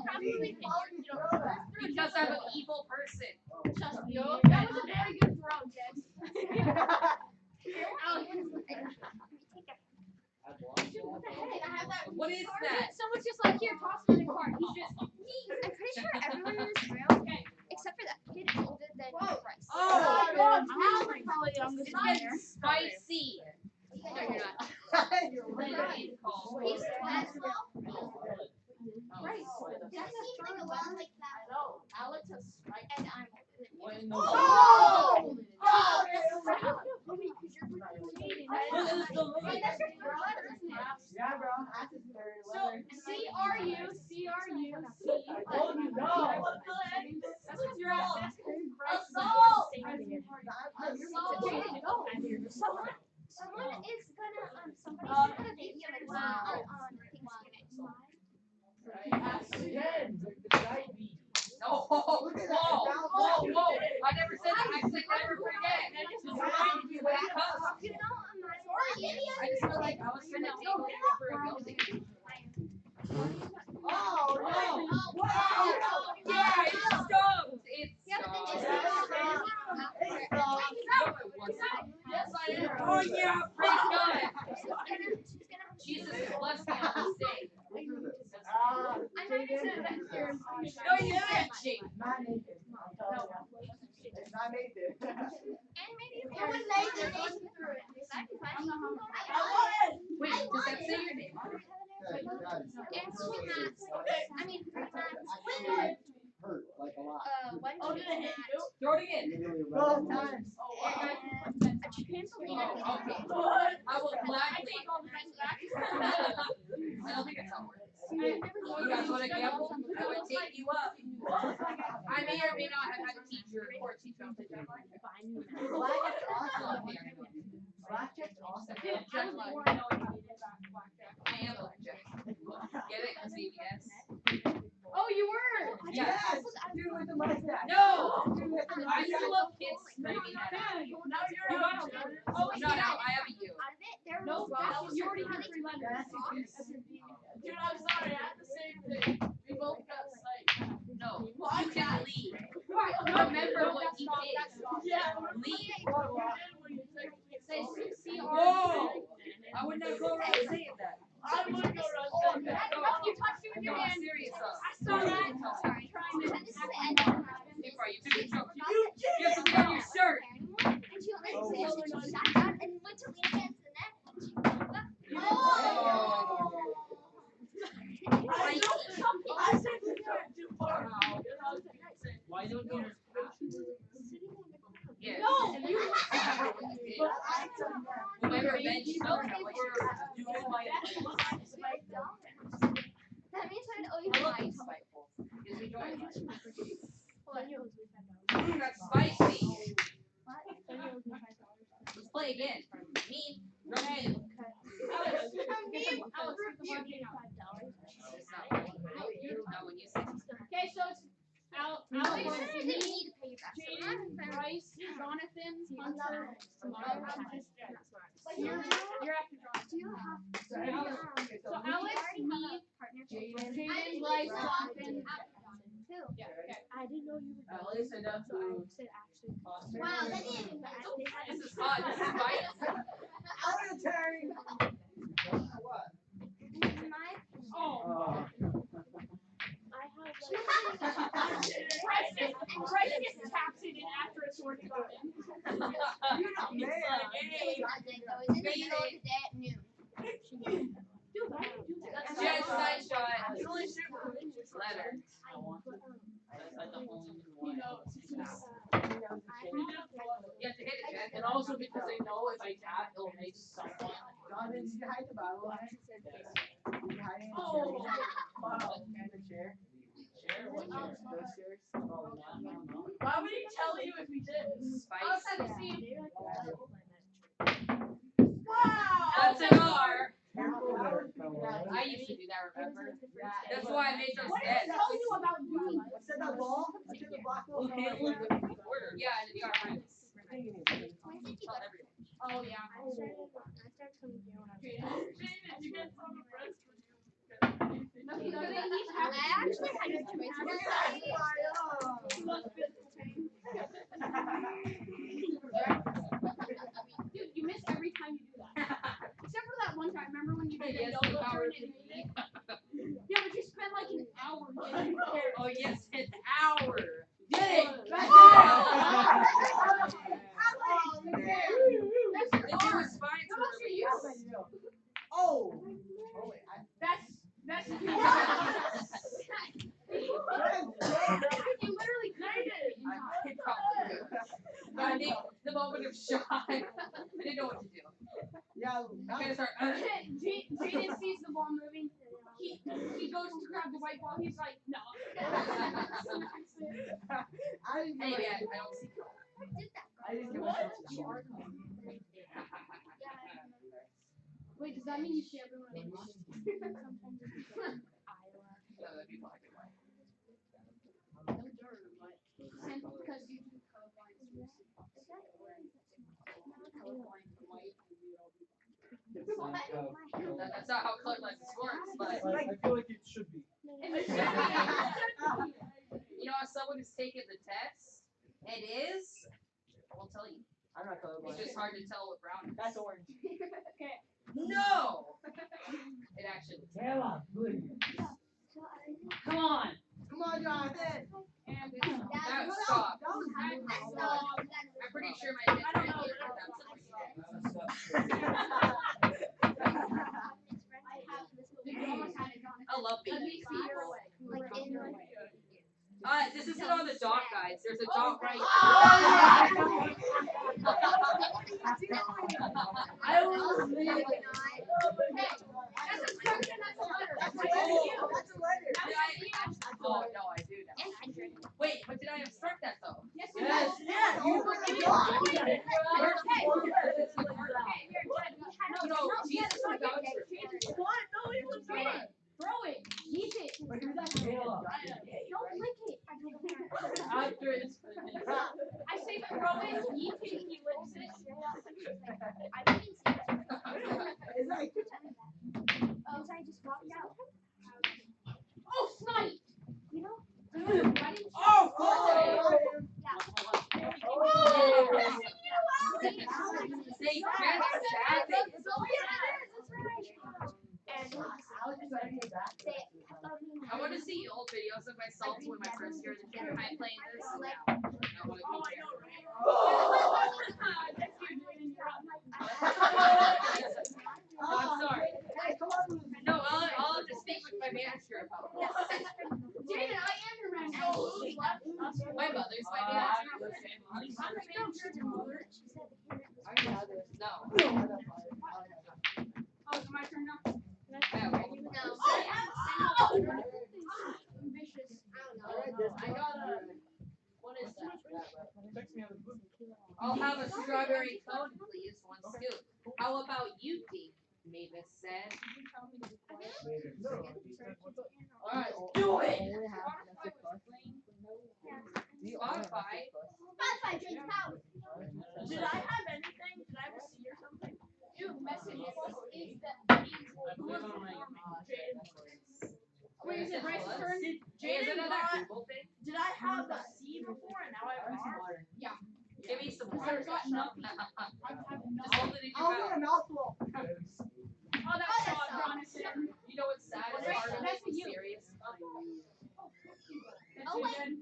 because I'm an evil person.
Trust me. That was a very good throw, Jess.
Alex,
What is that?
Someone's just like, here, toss it in a cart. He's just, I'm pretty sure everyone in this room, except for that kid, is older than Bryce.
Oh,
God,
Alan's probably youngest
it's
in
getting
here.
spicy.
No, you're not.
Literally called.
He's
basketball.
Right.
That seems like a lot like that.
No, Alex has spiked.
And I'm older than him.
What in the
Oh!
Yeah, bro. I just learned.
CRU.
Oh, you know.
That's what you're at.
Assault!
Someone is gonna somebody's gonna put a video on Thanksgiving.
Oh, whoa. I never said that. I said never forget.
You know,
I just feel like I was trying to take over for a building.
Oh, no.
Yeah, it's stoked. It's
yeah, but then
stoked.
just
No, it wasn't.
Yes, I am.
Oh yeah, praise God.
she's gonna
Jesus bless me on this day.
I'm not gonna say that here.
No, you can't, Jake.
Not Nathan. I'm telling you. It's not Nathan.
And maybe
It was Nathan.
that'd be fun.
Wait, does that say your name?
And sweet mats. I mean, pretty mats.
Hurt like a lot.
One
Oh, did it hit you?
Throw it again.
Both times.
and a trampoline.
Oh, okay.
What?
I will gladly.
Take all the friends back.
I don't think that's how it works. You guys want to gamble? I would take you up. I may or may not have had a teacher or a teacher.
Blackjack's awesome. Blackjack's awesome.
I am blackjack. Get it? CBS.
Oh, you were.
Yeah.
Yes. Dude with the mustache.
No.
Dude with the
I used to
mustache.
love kids screaming at us.
Now you're on.
Oh, no, I have a U.
Out of it, there
No,
was
you already had 3 letters. Dude, I'm sorry. I had the same thing. We both got psyched.
No. You can leave. Remember what he did.
Yeah.
Leave.
It says CR.
Whoa. I would not go around saying that.
I would go around saying that.
You touched it with your
No,
hand.
serious.
I saw that. Sorry.
Too far. You took a joke. You have to be on your shirt.
And she only exists. She sat down and went to lean against the neck. And she woke up.
I said you went too far.
Why don't you just
Yeah.
No, you.
Whoever bench felt that way.
That means I'd owe you
I love
five.
being spiteful. Gives me joy in life.
What?
That's spicy. Let's play again. Me. No, you. No, when you say
Okay, so it's Alex,
I didn't
me,
need to pay you back.
Jaden, Bryce, Jonathan, Hunter, Samara, and Jen. You're after Jonathan.
Do you have
So Alex, me, Jaden, Bryce, Jonathan.
two?
Yeah, okay.
I didn't know you were
at least enough to
said actually.
Wow, that didn't.
this is hot. This is spicy.
Out of the turn. What?
My
Oh.
I have
Bryce just taps it in after it's already gone in.
Man.
in the middle of the day at noon.
Dude, why do you do that?
Jen, side shot.
You only shoot for
Letter.
I want to. That's like the only reason why.
You know,
You have to hit it, Jen.
And also because they know if I tap, it'll make someone.
Jonathan, did you hide the Bible? Did you hide it in the
Oh.
the chair?
Share what share?
Those chairs?
Probably not. I don't know.
Why would he tell you if he did?
Spicy.
Wow!
That's an R.
Careful there,
I
fellas.
used to do that, remember?
Yeah.
That's why I made those
What did I
beds.
tell you about doing?
What's in the ball? What's in the block?
Okay, look at the order. Yeah, and the R minus.
When did you go?
Oh, yeah.
I started coming here when I was.
Jaden, you get some breast when you
No, he doesn't. I actually had a
Dude, you miss every time you do that. Except for that one time. Remember when you did
Yes,
a
the
no-go
power
turn
of
and
the
made it?
didn't know what to do.
Yeah,
I kind of start.
Jaden sees the ball moving. He goes to grab the white ball. He's like, no.
I didn't
Hey
give
man,
a-
I don't see color.
I didn't give a touchdown.
Wait, does that mean you see everyone in
No, that'd be black and white.
because you do colorblind.
That's not how colorblind works, but
I feel like it should be.
you know, as someone who's taken the test, it is. I won't tell you.
I'm not
It's
colorblind.
just hard to tell what brown is.
That's orange.
No! It actually.
Taylor, please.
Come on.
Come on, Jonathan.
That was soft.
That was
I'm pretty sure my head's right here. I love being people. This isn't on the dock, guys. There's a dock right here.
I was leaving. That's a letter.
Oh, no, I do now. Wait, but did I obstruct that though?
Yes, you were
No, Jesus was out for
What? No, it was not.
Throw it. Eat it.
But who's that?
Don't lick it.
After it's
I say throw it, eat it, he licks it.
Is that?
Oh, snipe!
Oh, Say just savage. I want to see old videos of myself when my first year in the junior high playing this. I want to compare. I'm sorry. No, I'll have to speak with my manager about this.
Jaden, I am your manager.
My mother's my manager.
I'm the manager of your mother.
No.
Oh, is it my turn now?
Yeah, well,
Ambitious.
I got a. What is that?
Text me on the blue.
I'll have a strawberry cone, please. One scoop. How about you, Pete? Mavis said.
Alright,
Do it!
Spotify.
Spotify.
Did I have anything? Did I receive or something? Dude, messages is that who was Wait, is it Bryce's turn?
Is it another
got-
Google thing?
Did I have a C before and now I have an R? Yeah.
Give me some
Because
water.
I've got nothing. I have
Just
nothing.
hold it in
I'll
your
get a
mouth.
mouthful.
Oh, that's so Jonathan.
You know what's sad? It's hard to
That's
make me
you.
serious.
Oh, wait.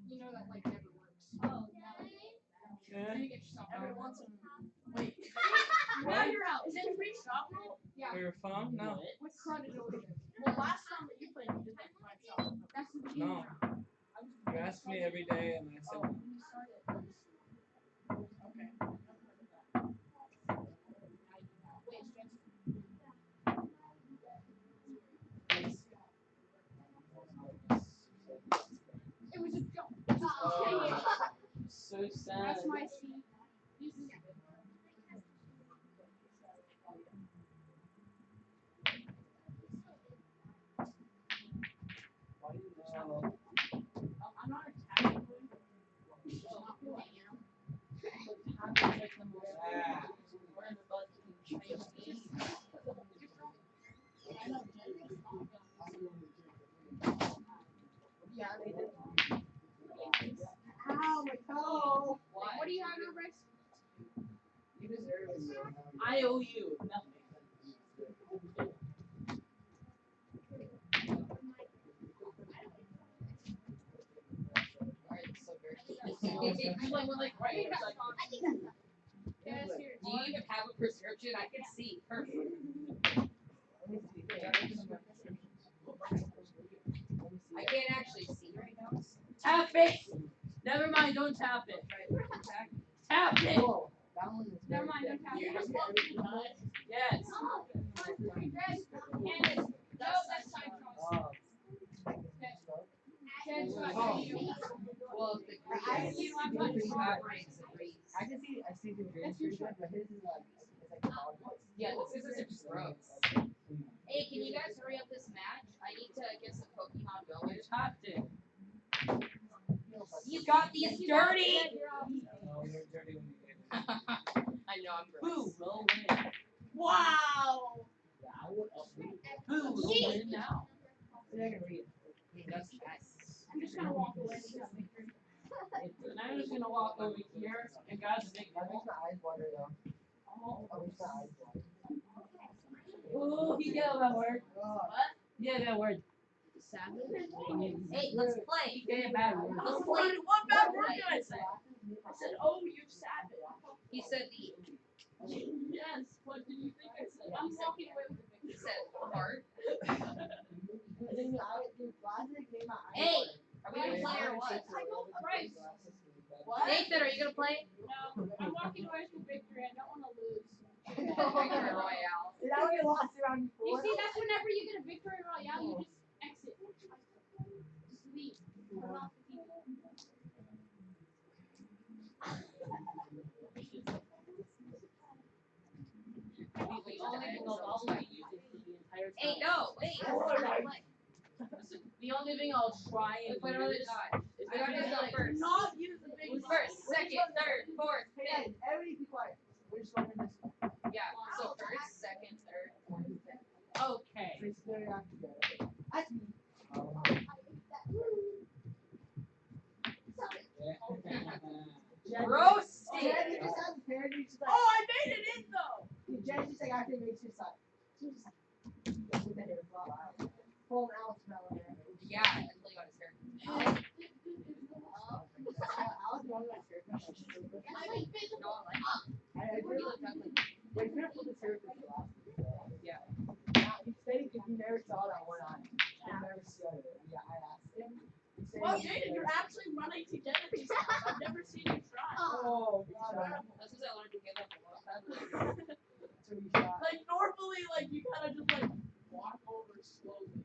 You know that like never works. Oh,
Yeah.
you get yourself
Every
out.
once in
Wait. Now you're out. Is it free shot roll? Yeah.
For your phone? No.
With credit over there. Well, last time that you played, you did like 5 shots. That's the beginning
No.
round.
You ask me every day and I said no.
It was a joke.
so sad.
That's my seat. I'm not attacking you.
Yeah, they did. Ow, my toe.
What do you have, Bryce?
You deserve it.
I owe you nothing.
I'm like, we're like, right. It's like,
Yeah, that's here.
do you even have a prescription? I can see. Perfect. I can't actually see right now.
Have faith. Never mind, don't tap it. Tap it!
Whoa, that one is
Never
very
mind, don't
thick.
tap it.
You just get everything done?
Yes.
Candace, no, that's time.
Oh.
Well, the
I
grease
see the grease.
evaporates the grease.
I see the grease pretty good, but his is like, it's like solid.
Yeah, the scissors are just gross. Hey, can you guys hurry up this match? I need to get some Pokemon
You
going.
tapped it.
You got these dirty!
No, you're dirty when you get it.
I know, I'm
Who
gross.
will win?
Wow.
Who will win now?
I can read.
That's nice.
I'm just gonna walk away.
And I'm just gonna walk over here and grab the big
That makes
ball.
my eyes water though. That makes my eyes water.
Ooh, he got that word.
Oh.
Yeah, that word.
Hey, let's play.
He got a bad word.
Let's play.
What bad word did I say? I said, oh, you savage.
He said the.
Yes, what did you think I said?
I'm walking away with the
He
victory.
said heart.
Hey!
Are we gonna play or what?
I go Bryce.
Nathan, are you gonna play?
No, I'm walking away with the victory. I don't want to lose.
Victory Royale.
Is that what you lost around
You
before?
see, that's whenever you get a victory royale, you just exit. Just leave. Turn off the TV.
The only thing I'll be using for the entire time.
Hey, no, wait.
Listen, the only thing I'll try and
Wait, wait,
use
wait,
is
I gotta go first.
Not use the big
First, second, third, fourth,
Hey
fifth.
guys, everybody be quiet. We're just going in this one.
Yeah, so first, second, third, fourth, fifth.
Okay.
It's very active. That's me.
Roasted!
Jen, you just have a parody, just like,
Oh, I made it in though.
Jen just like after makes your son. She's just like, with the hair flop out. Full Alex Mellon.
Yeah, until you got his hair.
Alex Mellon got hair cut.
No, I'm like,
I
he looked ugly.
Wait, can I put this hair for the last?
Yeah.
He's saying if you never saw that one eye. You never saw it. Yeah, I asked him. He said
Well,
he-
Jaden, you're actually running together these times. I've never seen you try.
Oh, God.
That's because I learned to give up a long time ago.
So he shot.
Like normally, like you kind of just like walk over slowly.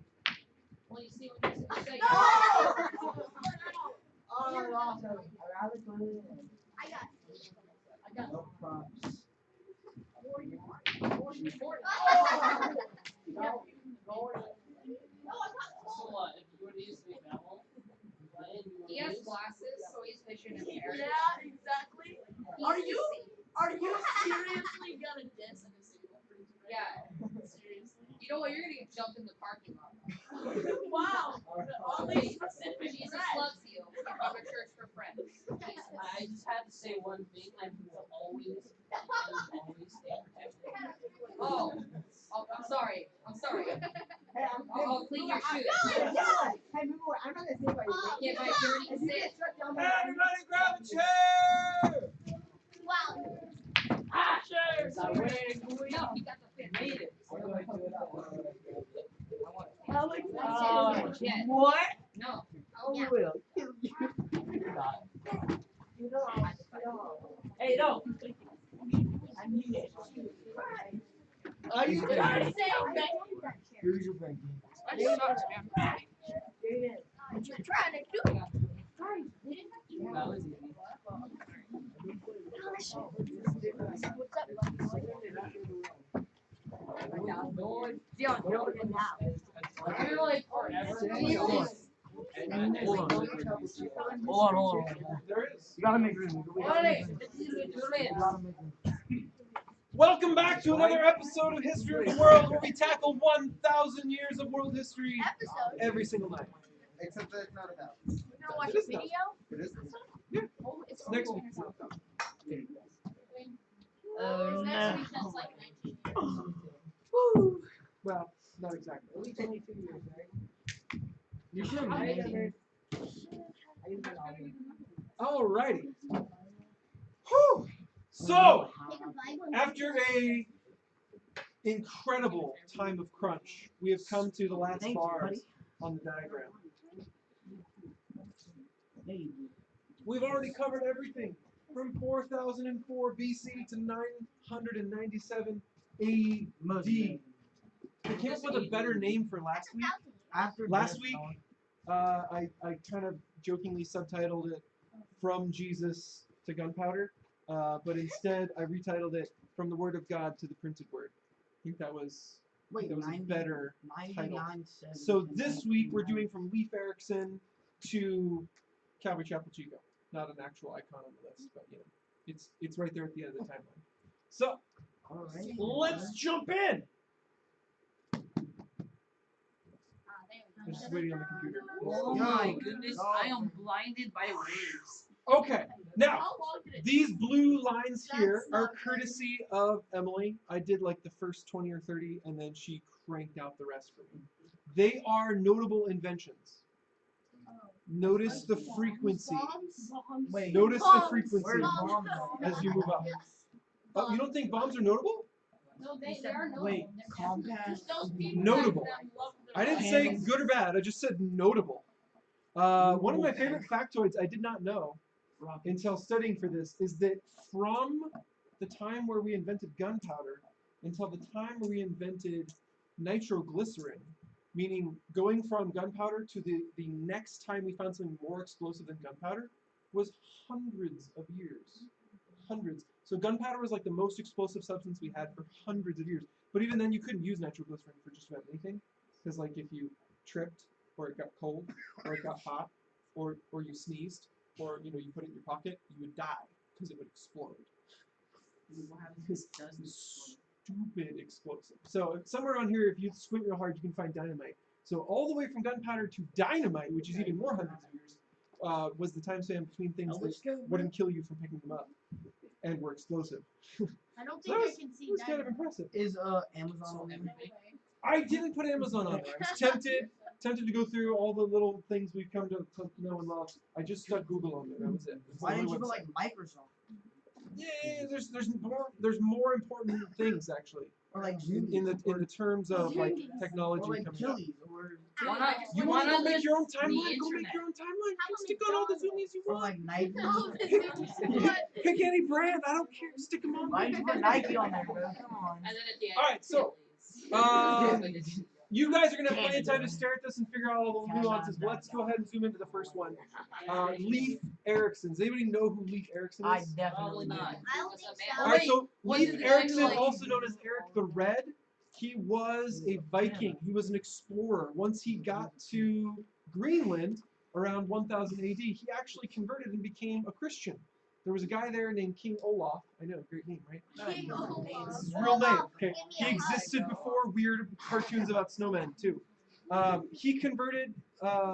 Well, you see what you're saying.
No!
Oh, no, no, no. I rather put it in.
I got.
No props.
No, go in.
So what? If you were to use the example,
He has glasses, so he's fishing in the air.
Yeah, exactly.
He's
Are
the
you?
same.
Are you seriously gonna diss in a single freeze?
Yeah.
Seriously.
You know what? You're gonna get jumped in the parking lot.
Wow. All these specific
Jesus
friends.
loves you. You go to church for friends. Jesus.
I just had to say one thing. I will always stay protected.
Oh, I'm sorry. I'm sorry.
Hey,
I'll clean your shoes.
Hey, move away. I'm not gonna say what you
Get my dirty
If you
sit.
get struck down by
Everybody grab a chair!
Wow.
Ah, sure.
No, he got the fit.
Made it.
I'm going to do it that way.
Alex,
Yeah.
What?
No.
Oh,
Yeah.
will kill you. You know,
Hey, no.
I need it.
Are you
trying to say
Here's your bank.
I just sucks, man.
Jaden.
what you're trying to do?
That was easy. You're like forever.
Hold on.
There is.
You gotta make room. You gotta make room.
Welcome back to another episode of History of the World, where we tackle 1,000 years of world history
Episode.
every single night.
Except that it's not about.
We're gonna watch
It
a
is now.
video.
It is.
Oh, it's
Next
always
week.
Oh, next week that's like 19 years.
Well, not exactly.
At least only 2 years, right?
You should have
I
made
never.
it.
I used it all day.
Alrighty. Whew. So,
Take a vibe.
after a incredible time of crunch, we have come to the last
Thank you,
bars
buddy.
on the diagram.
Hey.
We've already covered everything from 4004 BC to 997 AD. I came up with a better name for last week. Last week, I kind of jokingly subtitled it From Jesus to Gunpowder, but instead I retitled it From the Word of God to the Printed Word. I think that was a better title. So this week we're doing from Leif Erikson to Calvary Chapel Chico. Not an actual icon on the list, but you know, it's right there at the end of the timeline. So let's jump in. I'm just waiting on the computer.
Oh my goodness, I am blinded by words.
Okay, now these blue lines here are courtesy of Emily. I did like the first 20 or 30, and then she cranked out the rest for me. They are notable inventions. Notice the frequency. Notice the frequency as you move up. Oh, you don't think bombs are notable?
No, they are notable.
Wait, Comcast.
Notable. I didn't say good or bad. I just said notable. One of my favorite factoids I did not know until studying for this is that from the time where we invented gunpowder until the time where we invented nitroglycerin, meaning going from gunpowder to the next time we found something more explosive than gunpowder, was hundreds of years. Hundreds. So gunpowder was like the most explosive substance we had for hundreds of years. But even then, you couldn't use nitroglycerin for just about anything, because like if you tripped, or it got cold, or it got hot, or you sneezed, or you put it in your pocket, you would die because it would explode. Because stupid explosive. So somewhere around here, if you squint real hard, you can find dynamite. So all the way from gunpowder to dynamite, which is even more hundreds of years, was the time span between things that wouldn't kill you from picking them up and were explosive.
I don't think I can see
that was kind of impressive.
Is Amazon on there?
I didn't put Amazon on there. I was tempted to go through all the little things we've come to know and love. I just stuck Google on there. That was it.
Why didn't you put like Microsoft?
Yeah, there's more important things actually.
Or like
in the terms of like technology
or like
coming up.
Chili's, or
You want to make your own timeline? Go make your own timeline. Stick on all the zoomies you
or
want.
like Nike.
Pick any brand. I don't care. Stick them on.
Why didn't you put Nike on there, bro? Come on.
And then at the end,
All right, so you guys are gonna have plenty of time to stare at this and figure out all the nuances. But let's go ahead and zoom into the first one. Leif Erikson. Does anybody know who Leif Erikson is?
I definitely
Probably not.
I don't think so.
All right, so
What
Leif
is it
Erikson,
like-
also known as Eric the Red, he was a Viking. He was an explorer. Once he got to Greenland around 1000 AD, he actually converted and became a Christian. There was a guy there named King Olaf. I know, great name, right? It's his real name. Okay, he existed before weird cartoons about snowmen too. He converted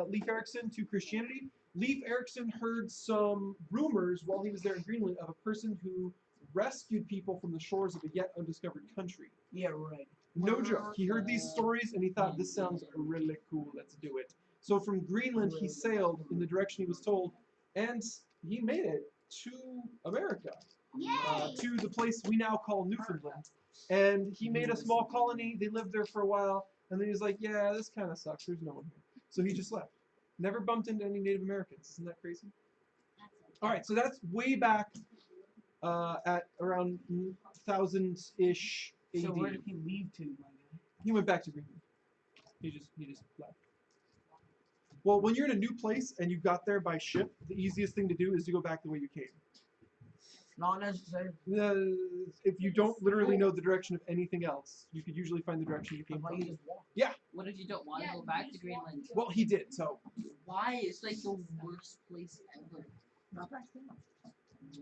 Leif Erikson to Christianity. Leif Erikson heard some rumors while he was there in Greenland of a person who rescued people from the shores of a yet undiscovered country.
Yeah, right.
No joke. He heard these stories and he thought, this sounds really cool, let's do it. So from Greenland, he sailed in the direction he was told, and he made it to America, to the place we now call Newfoundland. And he made a small colony. They lived there for a while, and then he was like, yeah, this kind of sucks. There's no one here. So he just left. Never bumped into any Native Americans. Isn't that crazy? All right, so that's way back at around 1000-ish AD.
So where did he leave to, my guy?
He went back to Greenland. He just left. Well, when you're in a new place and you got there by ship, the easiest thing to do is to go back the way you came.
Not necessarily.
If you don't literally know the direction of anything else, you could usually find the direction you came
Why
from.
you just walk?
Yeah.
What if you don't want to go back to Greenland?
Well, he did. So
Why? It's like the worst place ever.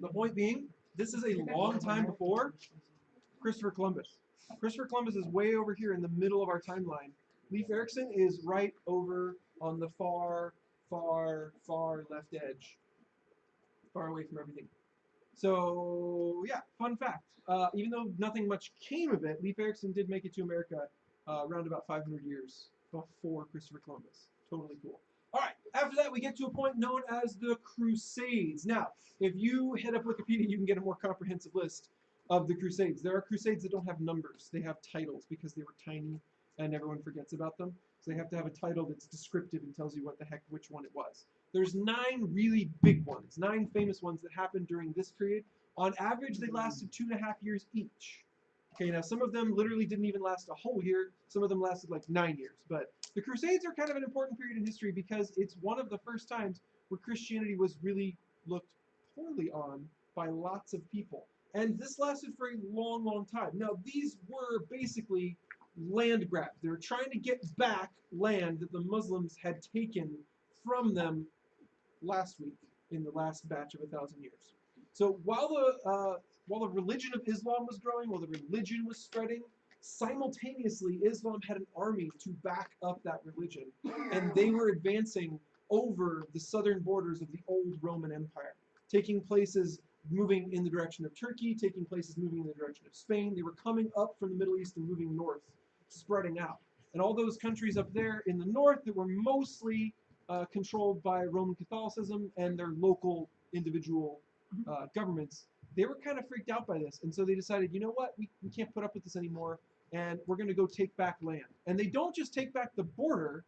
the point being, this is a long time before Christopher Columbus. Christopher Columbus is way over here in the middle of our timeline. Leif Erikson is right over on the far left edge, far away from everything. So yeah, fun fact. Even though nothing much came of it, Leif Erikson did make it to America around about 500 years before Christopher Columbus. Totally cool. All right, after that we get to a point known as the Crusades. Now, if you hit up Wikipedia, you can get a more comprehensive list of the Crusades. There are Crusades that don't have numbers. They have titles because they were tiny and everyone forgets about them. So they have to have a title that's descriptive and tells you what the heck which one it was. There's 9 really big ones, 9 famous ones that happened during this period. On average, they lasted 2.5 years each. Okay, now some of them literally didn't even last a whole year. Some of them lasted like 9 years. But the Crusades are kind of an important period in history because it's one of the first times where Christianity was really looked poorly on by lots of people. And this lasted for a long, long time. Now, these were basically land grabs. They were trying to get back land that the Muslims had taken from them last week in the last batch of 1,000 years. So while the religion of Islam was growing, while the religion was spreading, simultaneously Islam had an army to back up that religion, and they were advancing over the southern borders of the old Roman Empire, taking places moving in the direction of Turkey, taking places moving in the direction of Spain. They were coming up from the Middle East and moving north, spreading out. And all those countries up there in the north that were mostly controlled by Roman Catholicism and their local individual governments, they were kind of freaked out by this. And so they decided, you know what, we can't put up with this anymore, and we're going to go take back land. And they don't just take back the border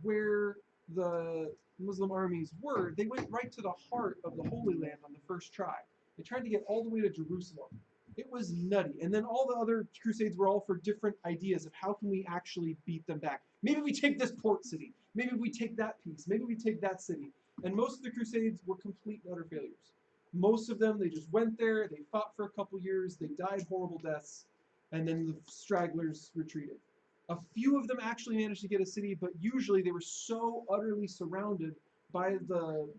where the Muslim armies were, they went right to the heart of the Holy Land on the first try. They tried to get all the way to Jerusalem. It was nutty. And then all the other crusades were all for different ideas of how can we actually beat them back. Maybe we take this port city. Maybe we take that piece. Maybe we take that city. And most of the crusades were complete and utter failures. Most of them, they just went there, they fought for a couple years, they died horrible deaths, and then the stragglers retreated. A few of them actually managed to get a city, but usually they were so utterly surrounded by the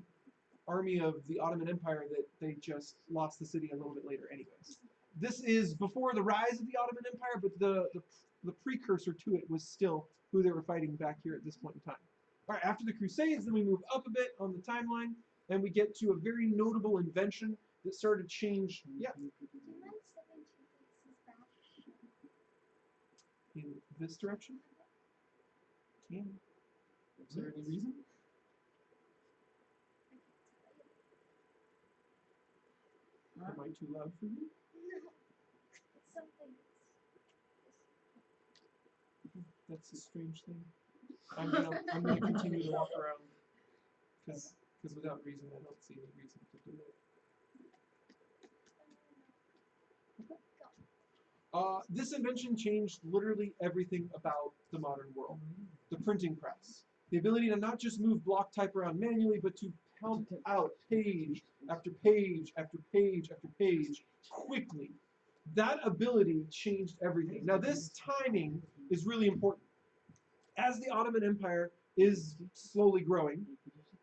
army of the Ottoman Empire that they just lost the city a little bit later anyways. This is before the rise of the Ottoman Empire, but the precursor to it was still who they were fighting back here at this point in time. All right, after the Crusades, then we move up a bit on the timeline, and we get to a very notable invention that started to change. Yeah. In this direction? Can. Is there any reason? Am I too loud for you? That's a strange thing. I'm gonna continue to walk around because without reason I don't see any reason to do it. This invention changed literally everything about the modern world. The printing press. The ability to not just move block type around manually, but to pound out page after page after page after page quickly. That ability changed everything. Now this timing is really important. As the Ottoman Empire is slowly growing,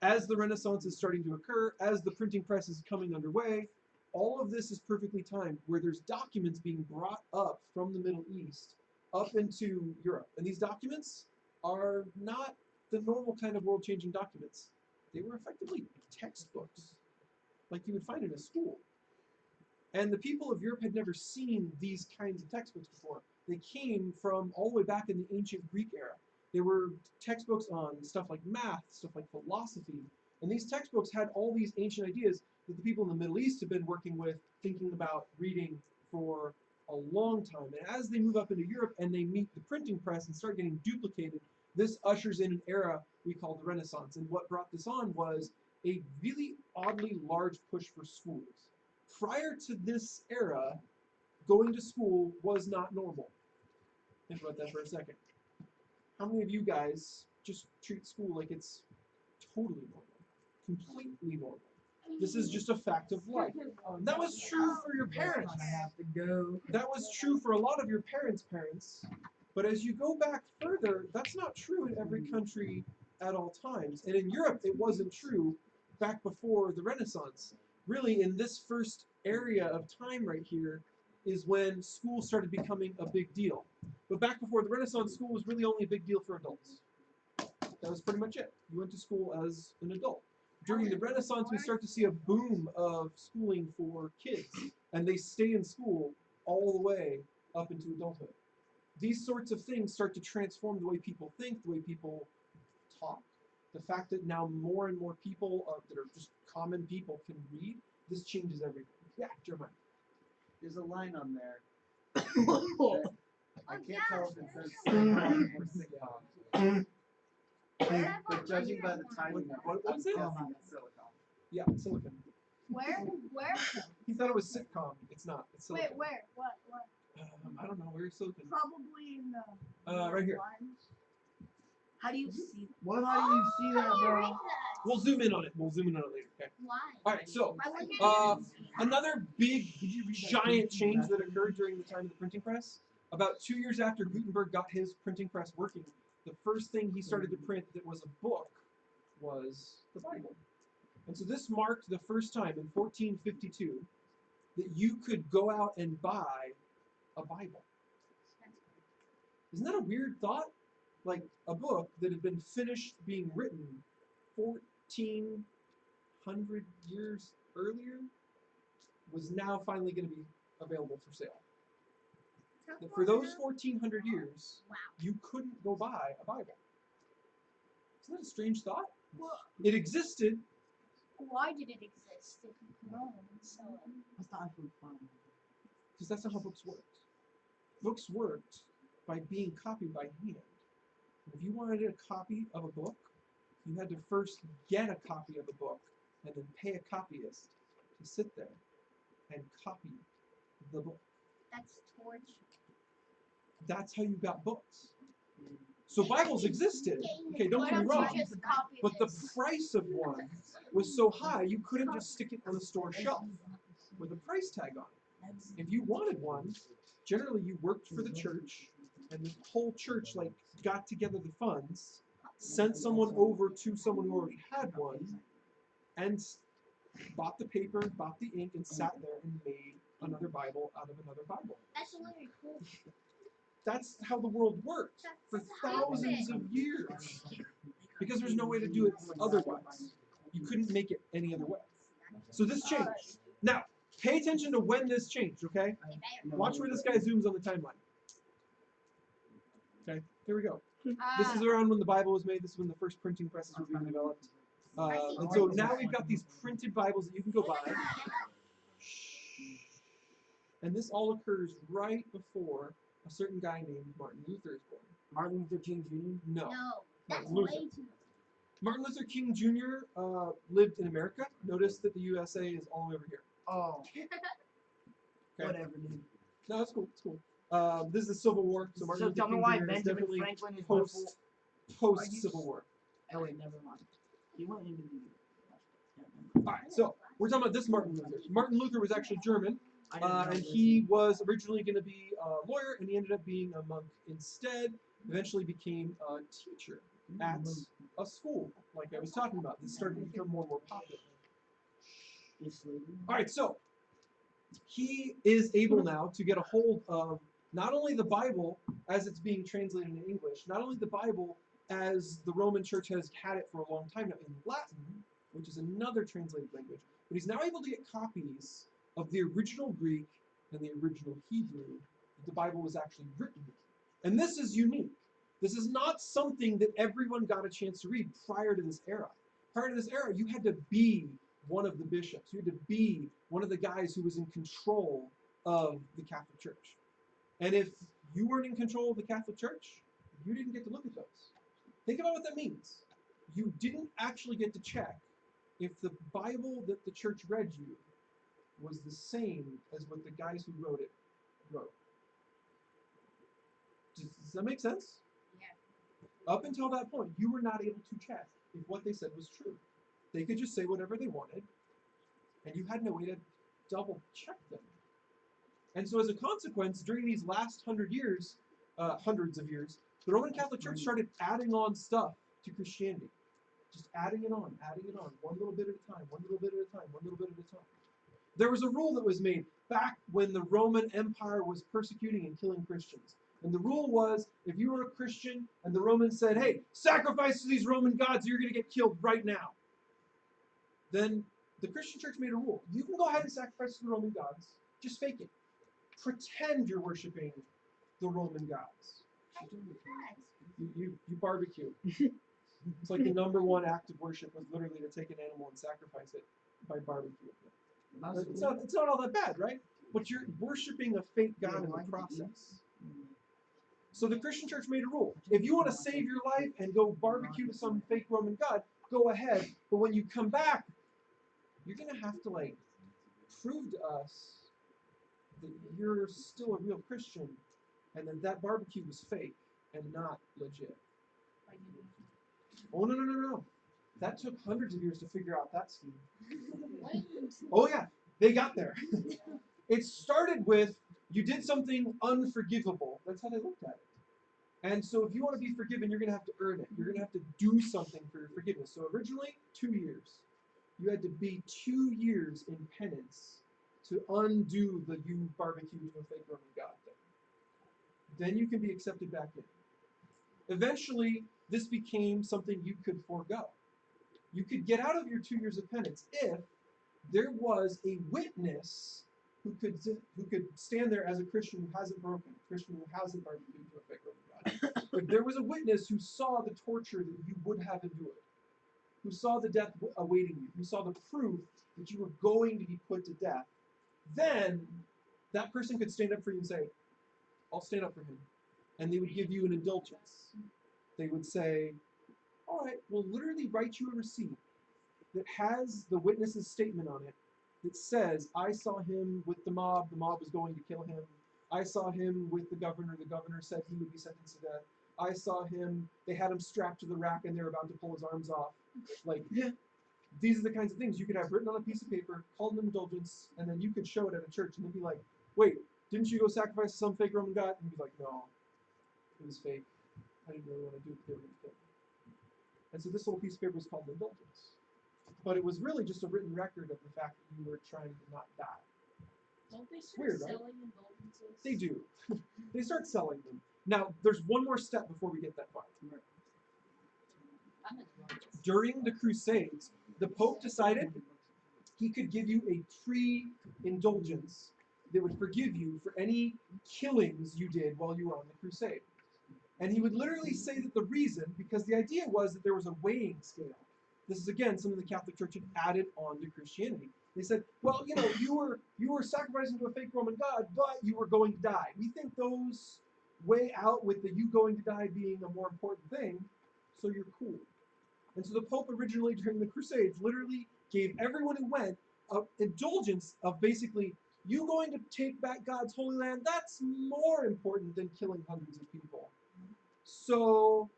as the Renaissance is starting to occur, as the printing press is coming underway, all of this is perfectly timed, where there's documents being brought up from the Middle East up into Europe. And these documents are not the normal kind of world-changing documents. They were effectively textbooks, like you would find in a school. And the people of Europe had never seen these kinds of textbooks before. They came from all the way back in the ancient Greek era. They were textbooks on stuff like math, stuff like philosophy. And these textbooks had all these ancient ideas that the people in the Middle East have been working with, thinking about reading for a long time. And as they move up into Europe and they meet the printing press and start getting duplicated, this ushers in an era we call the Renaissance. And what brought this on was a really oddly large push for schools. Prior to this era, going to school was not normal. Think about that for a second. How many of you guys just treat school like it's totally normal, completely normal? This is just a fact of life. That was true for your parents.
I have to go.
That was true for a lot of your parents' parents. But as you go back further, that's not true in every country at all times. And in Europe, it wasn't true back before the Renaissance. Really, in this first area of time right here is when school started becoming a big deal. But back before the Renaissance, school was really only a big deal for adults. That was pretty much it. You went to school as an adult. During the Renaissance, we start to see a boom of schooling for kids, and they stay in school all the way up into adulthood. These sorts of things start to transform the way people think, the way people talk. The fact that now more and more people that are just common people can read, this changes everything. Yeah, Jeremiah.
There's a line on there. that I can't tell if it says sitcom or sitcom. But judging by the timing of
What
it,
was it?
I'm guessing it's silicon.
Yeah, silicon.
Where?
He thought it was sitcom. It's not. It's silicon.
Wait, where? What?
I don't know. Where's silicon?
Probably in the.
Right here.
How do you see?
What? How do you see that, bro?
We'll zoom in on it. We'll zoom in on it later. Okay.
Why?
All right. So,
Why wouldn't
another big, giant change that occurred during the time of the printing press. About 2 years after Gutenberg got his printing press working, the first thing he started to print that was a book was the Bible. And so this marked the first time in 1452 that you could go out and buy a Bible. Isn't that a weird thought? Like a book that had been finished being written 1400 years earlier was now finally going to be available for sale. That for those 1400 years, you couldn't go buy a Bible. Isn't that a strange thought?
Well,
it existed.
why did it exist if you could own and sell it?
That's not fun.
Because that's not how books worked. Books worked by being copied by hand. If you wanted a copy of a book, you had to first get a copy of a book and then pay a copyist to sit there and copy the book.
That's torture.
That's how you got books. So Bibles existed. Okay, don't get me wrong. But the price of one was so high, you couldn't just stick it on a store shelf with a price tag on it. If you wanted one, generally you worked for the church, and the whole church like got together the funds, sent someone over to someone who already had one, and bought the paper, bought the ink, and sat there and made another Bible out of another Bible.
That's really cool.
That's how the world worked for thousands of years. Because there's no way to do it otherwise. You couldn't make it any other way. So this changed. Now, pay attention to when this changed, okay? Watch where this guy zooms on the timeline. Okay, here we go. This is around when the Bible was made. This is when the first printing presses were being developed. And so now we've got these printed Bibles that you can go buy. And this all occurs right before a certain guy named Martin Luther is born.
Martin Luther King Jr.?
No.
No, that's
Martin Luther.
way too.
Martin Luther King Jr. Lived in America. Notice that the USA is all the way over here.
Oh.
Okay.
Whatever, dude.
No, that's cool. It's cool. This is the Civil War, so Martin
So
Luther
tell me
King
why
Jr. is
Benjamin
definitely
Franklin is
post Civil War.
Oh wait, never mind. He went into the.
All right, so we're talking about this Martin Luther. Martin Luther was actually German, and he was originally going to be a lawyer, and he ended up being a monk instead. Eventually became a teacher at a school, like I was talking about. This started to become more and more popular. All right, so he is able now to get a hold of not only the Bible as it's being translated in English, not only the Bible as the Roman Church has had it for a long time now in Latin, which is another translated language, but he's now able to get copies of the original Greek and the original Hebrew that the Bible was actually written in. And this is unique. This is not something that everyone got a chance to read prior to this era. Prior to this era, you had to be one of the bishops. You had to be one of the guys who was in control of the Catholic Church. And if you weren't in control of the Catholic Church, you didn't get to look at those. Think about what that means. You didn't actually get to check if the Bible that the church read you was the same as what the guys who wrote it wrote. Does that make sense? Yeah. Up until that point, you were not able to check if what they said was true. They could just say whatever they wanted, and you had no way to double check them. And so as a consequence, during these last hundreds of years, the Roman Catholic Church started adding on stuff to Christianity. Just adding it on, one little bit at a time, one little bit at a time, one little bit at a time. There was a rule that was made back when the Roman Empire was persecuting and killing Christians. And the rule was, if you were a Christian and the Romans said, hey, sacrifice to these Roman gods or you're going to get killed right now, then the Christian church made a rule. You can go ahead and sacrifice to the Roman gods. Just fake it. Pretend you're worshiping the Roman gods. You barbecue. It's like the #1 act of worship was literally to take an animal and sacrifice it by barbecue. It's not all that bad, right? But you're worshiping a fake god in the process. So the Christian church made a rule. If you want to save your life and go barbecue to some fake Roman god, go ahead. But when you come back, you're going to have to, like, prove to us that you're still a real Christian and that that barbecue was fake and not legit. Oh, no. That took hundreds of years to figure out that scheme. Oh, yeah. They got there. It started with, you did something unforgivable. That's how they looked at it. And so if you want to be forgiven, you're going to have to earn it. You're going to have to do something for your forgiveness. So originally, 2 years. You had to be 2 years in penance to undo the you barbecue to a fake Roman god thing. Then you can be accepted back in. Eventually, this became something you could forego. You could get out of your 2 years of penance if there was a witness who could stand there as a Christian who hasn't broken, a Christian who hasn't barbecued to a fake Roman god. If there was a witness who saw the torture that you would have endured, who saw the death awaiting you, who saw the proof that you were going to be put to death, then that person could stand up for you and say, I'll stand up for him. And they would give you an indulgence. They would say, all right, we'll literally write you a receipt that has the witness's statement on it that says, I saw him with the mob was going to kill him. I saw him with the governor said he would be sentenced to death. I saw him, they had him strapped to the rack and they were about to pull his arms off. Like, these are the kinds of things you could have written on a piece of paper, called an indulgence, and then you could show it at a church and they'd be like, wait, didn't you go sacrifice some fake Roman god? And he'd be like, no, it was fake. I didn't really want to do it, they were going to kill me. And so this little piece of paper was called an indulgence. But it was really just a written record of the fact that you were trying to not die.
Don't they start
Weird, right?
selling indulgences?
They do. They start selling them. Now, there's one more step before we get that far. During the Crusades, the Pope decided he could give you a free indulgence that would forgive you for any killings you did while you were on the crusade. And he would literally say that the reason, because the idea was that there was a weighing scale. This is, again, something the Catholic Church had added on to Christianity. They said, well, you know, you were sacrificing to a fake Roman god, but you were going to die. We think those weigh out with the you going to die being a more important thing, so you're cool. And so the Pope originally, during the Crusades, literally gave everyone who went an indulgence of basically, you going to take back God's Holy Land, that's more important than killing hundreds of people. So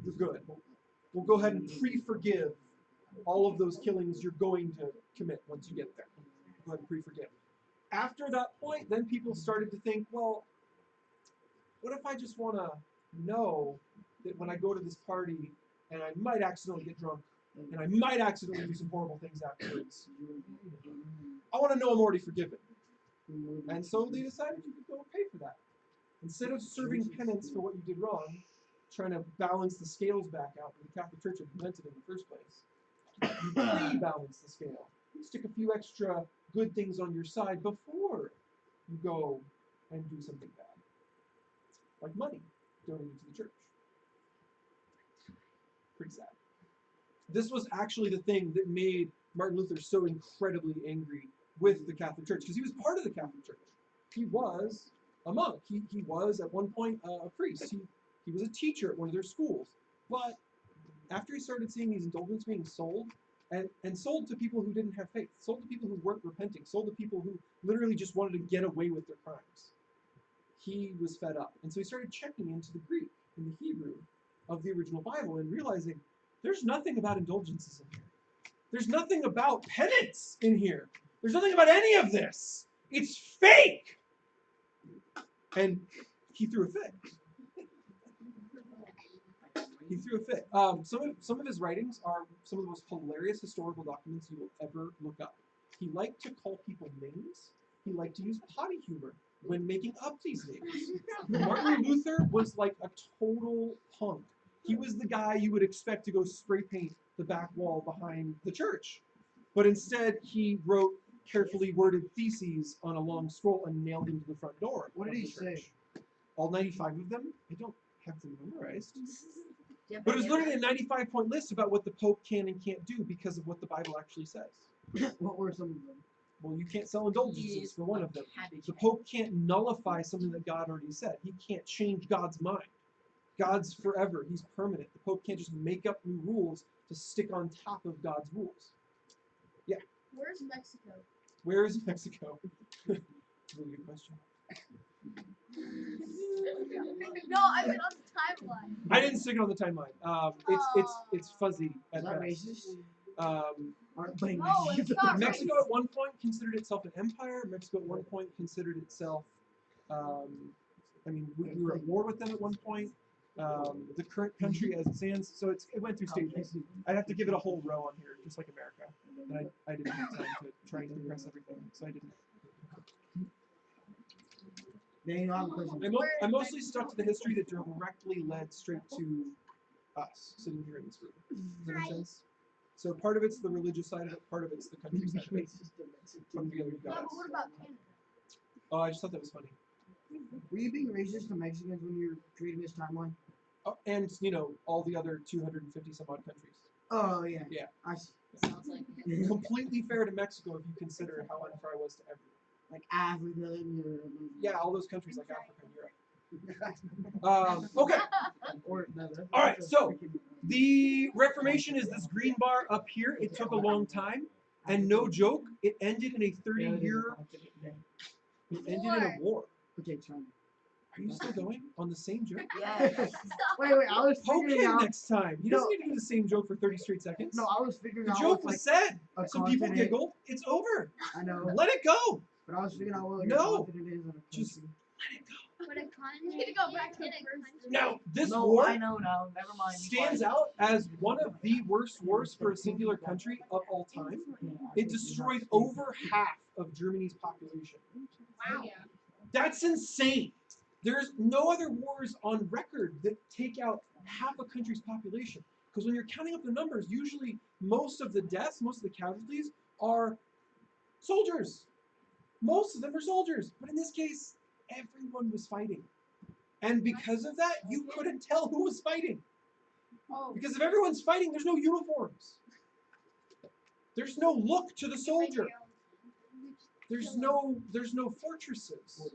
you're good. We'll go ahead and pre-forgive all of those killings you're going to commit once you get there. Go ahead and pre-forgive. After that point, then people started to think, well, what if I just want to know that when I go to this party and I might accidentally get drunk and I might accidentally do some horrible things afterwards, I want to know I'm already forgiven. And so they decided you could go pay for that. Instead of serving penance for what you did wrong, trying to balance the scales back out that the Catholic Church had invented in the first place, you rebalance the scale. You stick a few extra good things on your side before you go and do something bad. Like money donated to the church. Pretty sad. This was actually the thing that made Martin Luther so incredibly angry with the Catholic Church, because he was part of the Catholic Church. He was a monk. He was, at one point, a priest. He was a teacher at one of their schools. But after he started seeing these indulgences being sold, and sold to people who didn't have faith, sold to people who weren't repenting, sold to people who literally just wanted to get away with their crimes, he was fed up. And so he started checking into the Greek and the Hebrew of the original Bible and realizing there's nothing about indulgences in here. There's nothing about penance in here. There's nothing about any of this. It's fake. And he threw a fit. He threw a fit. Some of his writings are some of the most hilarious historical documents you will ever look up. He liked to call people names. He liked to use potty humor when making up these names. Martin Luther was like a total punk. He was the guy you would expect to go spray paint the back wall behind the church. But instead, he wrote carefully worded theses on a long scroll and nailed them to the front door.
What did he say?
All 95 of them? I don't have them memorized. But it was literally a 95-point list about what the Pope can and can't do because of what the Bible actually says.
What were some of them?
Well, you can't sell indulgences for one of them. The Pope can't nullify something that God already said. He can't change God's mind. God's forever. He's permanent. The Pope can't just make up new rules to stick on top of God's rules. Yeah.
Where's Mexico?
Where is Mexico? Really good question.
No, I meant on the timeline.
I didn't stick it on the timeline. It's fuzzy at
Is that
best.
racist?
No, it's not
Mexico
racist.
at one point considered itself an empire. Mexico at one point considered itself. I mean, we were at war with them at one point. The current country as it stands, so it went through stages. I'd have to give it a whole row on here, just like America. And I didn't have time to try and compress everything, so I didn't. I mostly stuck to the history that directly led straight to us sitting here in this room. Does that make sense? So part of it's the religious side of it, part of it's the country side of it. From the other
No,
guys.
but what about Canada?
Oh, I just thought that was funny.
Were you being racist to Mexicans when you were creating this timeline?
Oh, and all the other 250 some odd countries.
Oh yeah.
Yeah.
I see.
Sounds like
Completely fair to Mexico if you consider how unfair I was to everyone.
Like Africa and Europe.
Yeah, all those countries like Africa and Europe. Okay. All right, so the Reformation is this green bar up here. It took a long time, and no joke, it ended in a 30-year. It ended in a war.
Okay, China.
Are you still going on the same joke?
Yes. Wait, I was
Poke
figuring
him
out.
next time. He doesn't need to do the same joke for 30 straight seconds.
No, I was figuring
The
out.
joke
what,
was said.
a
Some people
continent-
giggled. It's over.
I know.
Let it go.
But I was figuring out what
No.
a continent is in a
Just
country.
let it go.
But a continent. Need to go back to the first.
Now, this
No,
war
I know now. Never mind. be
stands
quiet.
out as one of the worst wars for a singular country of all time. It destroyed over half of Germany's population.
Wow.
That's insane. There's no other wars on record that take out half a country's population. Because when you're counting up the numbers, usually most of the deaths, most of the casualties are soldiers. Most of them are soldiers. But in this case, everyone was fighting. And because of that, you couldn't tell who was fighting.
Oh.
Because if everyone's fighting, there's no uniforms. There's no look to the soldier. There's no fortresses.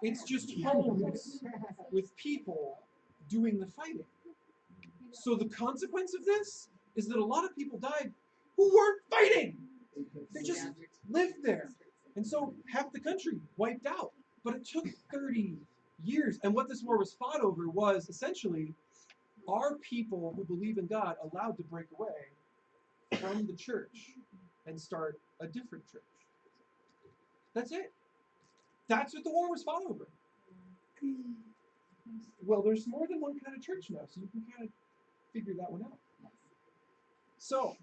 It's just homes with people doing the fighting. So the consequence of this is that a lot of people died who weren't fighting. They just lived there. And so half the country wiped out. But it took 30 years. And what this war was fought over was essentially, are people who believe in God allowed to break away from the church and start a different church? That's it. That's what the war was fought over. Well, there's more than one kind of church now, so you can kind of figure that one out. So,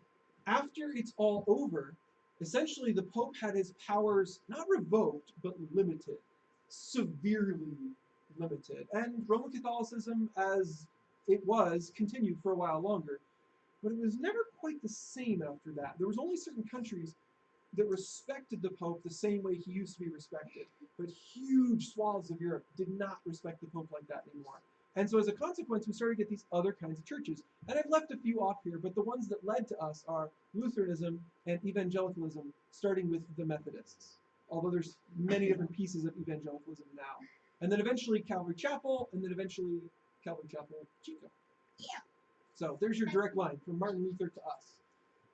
after it's all over, essentially the Pope had his powers not revoked, but limited. Severely limited. And Roman Catholicism, as it was, continued for a while longer. But it was never quite the same after that. There was only certain countries that respected the Pope the same way he used to be respected. But huge swaths of Europe did not respect the Pope like that anymore. And so as a consequence, we started to get these other kinds of churches. And I've left a few off here, but the ones that led to us are Lutheranism and evangelicalism, starting with the Methodists. Although there's many different pieces of evangelicalism now. And then eventually Calvary Chapel, and then eventually Calvary Chapel Chico.
Yeah.
So there's your direct line from Martin Luther to us.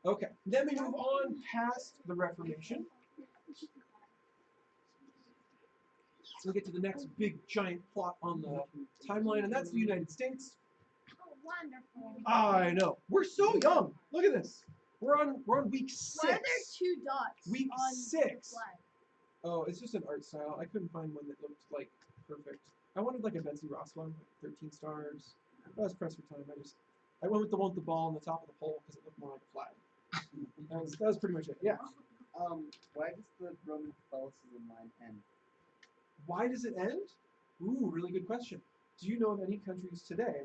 Okay, then we move on past the Reformation. We'll get to the next big giant plot on the timeline, and that's the United States.
Oh, wonderful.
I know. We're so young. Look at this. We're on week 6.
Why are there 2 dots
Week
on
6.
the flag?
Oh, it's just an art style. I couldn't find one that looked like perfect. I wanted like a Betsy Ross one, like 13 stars. That was pressed for time. I went with the one with the ball on the top of the pole because it looked more like a flag. That was pretty much it. Yeah.
Why does the Roman Catholicism line end?
Why does it end? Ooh, really good question. Do you know of any countries today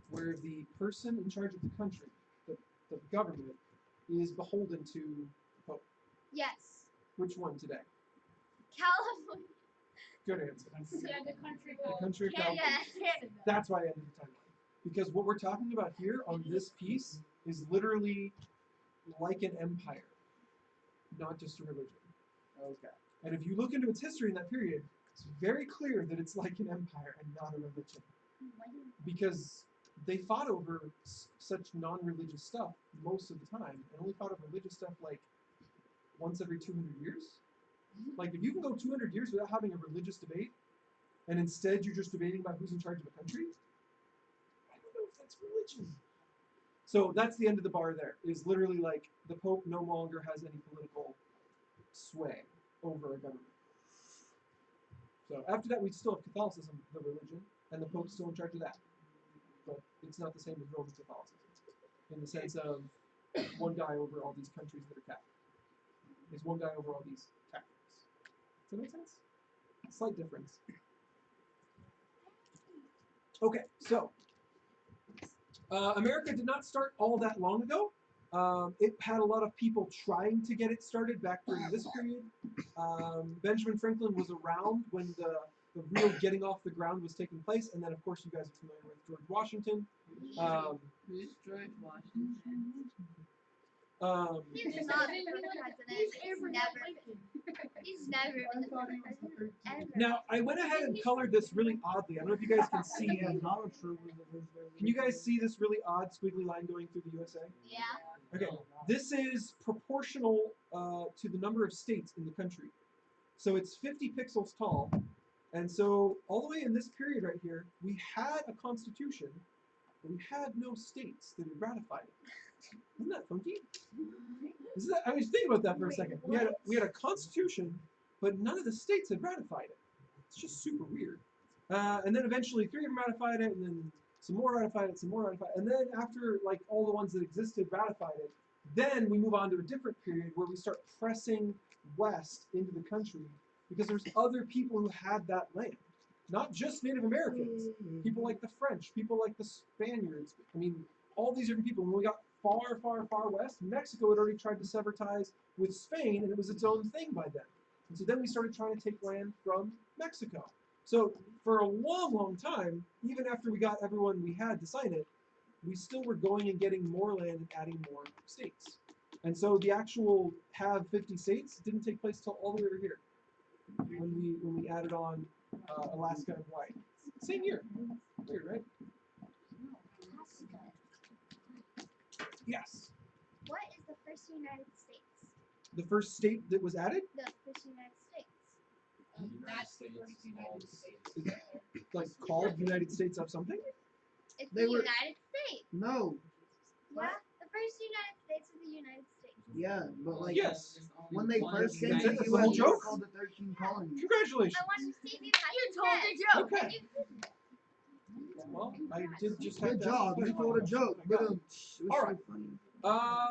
where the person in charge of the country, the government, is beholden to the Pope?
Yes.
Which one today?
California.
Good answer.
yeah, the country
The
code.
country of California.
Yes. Canada.
That's why I ended the timeline. Because what we're talking about here on this piece is literally like an empire. not just a religion.
Okay.
And if you look into its history in that period, it's very clear that it's like an empire and not a religion. Because they fought over such non-religious stuff most of the time, and only fought over religious stuff like once every 200 years. Like, if you can go 200 years without having a religious debate, and instead you're just debating about who's in charge of a country, I don't know if that's religion. So that's the end of the bar there, is literally like the Pope no longer has any political sway over a government. So after that, we still have Catholicism, the religion, and the Pope's still in charge of that. But it's not the same as Roman Catholicism, in the sense of one guy over all these countries that are Catholic. It's one guy over all these Catholics. Does that make sense? Slight difference. Okay, so America did not start all that long ago. It had a lot of people trying to get it started back during this period. Benjamin Franklin was around when the real getting off the ground was taking place, and then of course you guys are familiar with George Washington.
Who's George Washington?
He's not the president. He's never been the president. Ever.
Now, I went ahead and colored this really oddly. I don't know if you guys can see. Can you guys see this really odd squiggly line going through the USA?
Yeah.
Okay, this is proportional to the number of states in the country. So it's 50 pixels tall. And so all the way in this period right here, we had a constitution, but we had no states that had ratified it. Isn't that funky? I mean, think about that for a second. We had a constitution, but none of the states had ratified it. It's just super weird. And then eventually 3 of them ratified it, and then some more ratified it, some more ratified it. And then after like all the ones that existed ratified it, then we move on to a different period where we start pressing west into the country because there's other people who had that land. Not just Native Americans, people like the French, people like the Spaniards. I mean, all these different people. When we got far, far, far west, Mexico had already tried to sever ties with Spain, and it was its own thing by then. And so then we started trying to take land from Mexico. So for a long, long time, even after we got everyone we had to sign it, we still were going and getting more land and adding more states. And so the actual have 50 states didn't take place till all the way over here, when we added on Alaska and Hawaii. Same year. Weird, right? Yes.
What is the first United States?
The first state that was added?
The first United States.
That's the first United States.
Is like called United States of something?
It's
They
the
were-
United States.
No.
Yeah, the first United States is the United States.
Yeah, but like
Yes.
when they first came
That's
to
it?
the
That's the whole
US, they were
joke?
called the 13 colonies.
Congratulations.
I wanted to see the United States.
Okay. Well, I did just have
Good
to
job. You told a joke. But it was
All
so
right.
funny.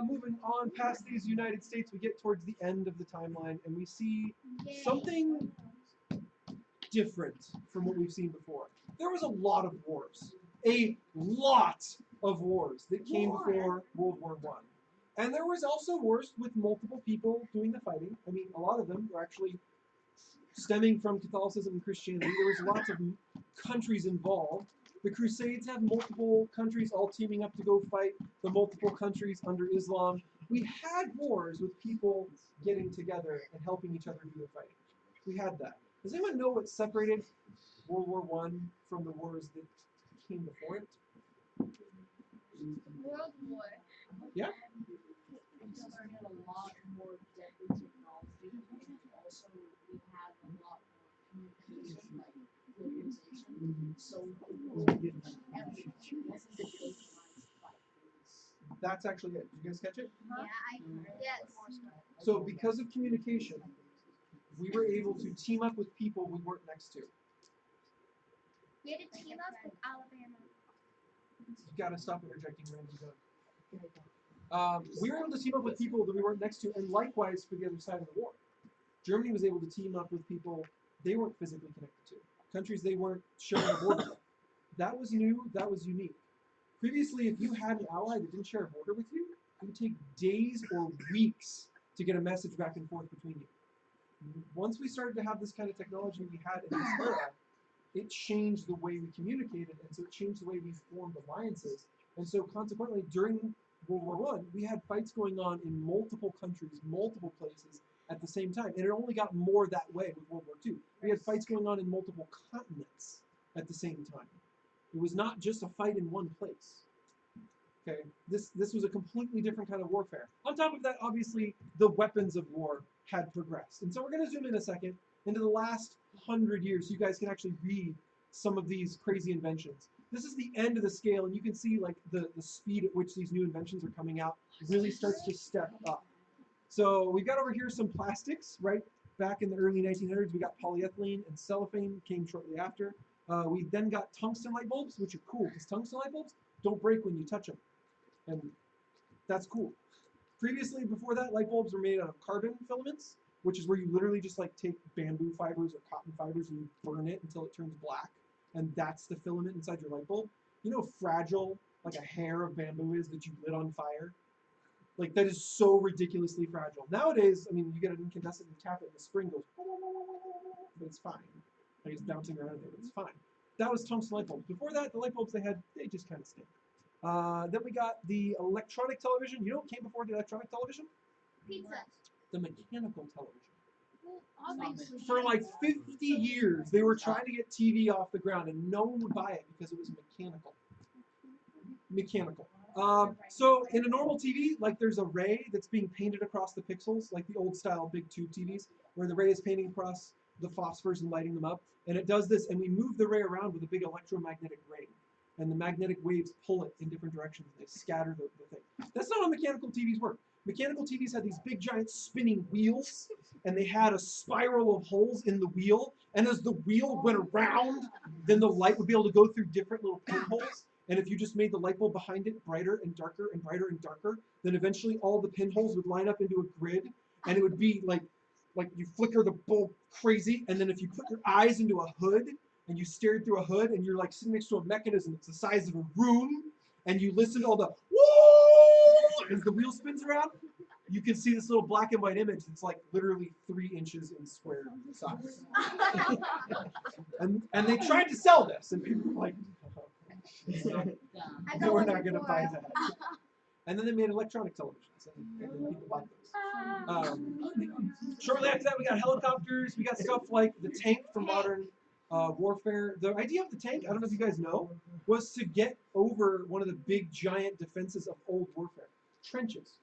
Moving on past these United States, we get towards the end of the timeline, and we see
Yay.
something different from what we've seen before. There was a lot of wars. A lot of wars that came before World War I. And there was also wars with multiple people doing the fighting. I mean, a lot of them were actually stemming from Catholicism and Christianity. There was lots of countries involved. The Crusades have multiple countries all teaming up to go fight the multiple countries under Islam. We had wars with people getting together and helping each other do the fighting. We had that. Does anyone know what separated World War I from the wars that came before it?
World War.
Yeah?
We started a lot more deadly technology, and also we had a lot more communication, like globalization. So people wasn't the good times like this.
That's actually it. Did you guys catch it?
Yeah, I heard. Yes.
So because of communication, we were able to team up with people we weren't next to.
We had to team up with Alabama.
You gotta stop interjecting random jokes. We were able to team up with people that we weren't next to, and likewise for the other side of the war. Germany was able to team up with people they weren't physically connected to, countries they weren't sharing a border with. That was new, that was unique. Previously, if you had an ally that didn't share a border with you, it would take days or weeks to get a message back and forth between you. Once we started to have this kind of technology we had in this era, it changed the way we communicated, and so it changed the way we formed alliances. And so consequently, during World War One, we had fights going on in multiple countries, multiple places at the same time, and it only got more that way with World War Two. We had fights going on in multiple continents at the same time. It was not just a fight in one place. Okay, this was a completely different kind of warfare. On top of that, obviously, the weapons of war had progressed, and so we're going to zoom in a second into the last 100 years, so you guys can actually read some of these crazy inventions. This is the end of the scale, and you can see like the speed at which these new inventions are coming out really starts to step up. So we've got over here some plastics, right? Back in the early 1900s, we got polyethylene and cellophane came shortly after. We then got tungsten light bulbs, which are cool because tungsten light bulbs don't break when you touch them, and that's cool. Previously, before that, light bulbs were made out of carbon filaments, which is where you literally just like take bamboo fibers or cotton fibers and you burn it until it turns black, and that's the filament inside your light bulb. You know how fragile like a hair of bamboo is that you lit on fire? Like that is so ridiculously fragile. Nowadays, I mean, you get an incandescent and tap it and the spring goes, but it's fine. Like it's bouncing around there, but it's fine. That was tungsten light bulbs. Before that, the light bulbs they just kind of stink. Then we got the electronic television. You know what came before the electronic television?
Pizza.
The mechanical television.
Well, obviously.
For like 50 years, they were trying to get TV off the ground, and no one would buy it because it was mechanical. Mechanical. So in a normal TV, like there's a ray that's being painted across the pixels, like the old style big tube TVs, where the ray is painting across the phosphors and lighting them up. And it does this, and we move the ray around with a big electromagnetic ray. And the magnetic waves pull it in different directions. They scatter the thing. That's not how mechanical TVs work. Mechanical TVs had these big giant spinning wheels, and they had a spiral of holes in the wheel. And as the wheel went around, then the light would be able to go through different little pinholes. And if you just made the light bulb behind it brighter and darker and brighter and darker, then eventually all the pinholes would line up into a grid, and it would be like you flicker the bulb crazy, and then if you put your eyes into a hood and you stared through a hood and you're like sitting next to a mechanism that's the size of a room, and you listen to all the woo as the wheel spins around, you can see this little black and white image that's like literally 3 inches in square size. and they tried to sell this, and people were like, no, we're not going to buy that. And then they made electronic televisions, and then people bought those. Shortly after that, we got helicopters. We got stuff like the tank for modern warfare. The idea of the tank, I don't know if you guys know, was to get over one of the big giant defenses of old warfare, trenches.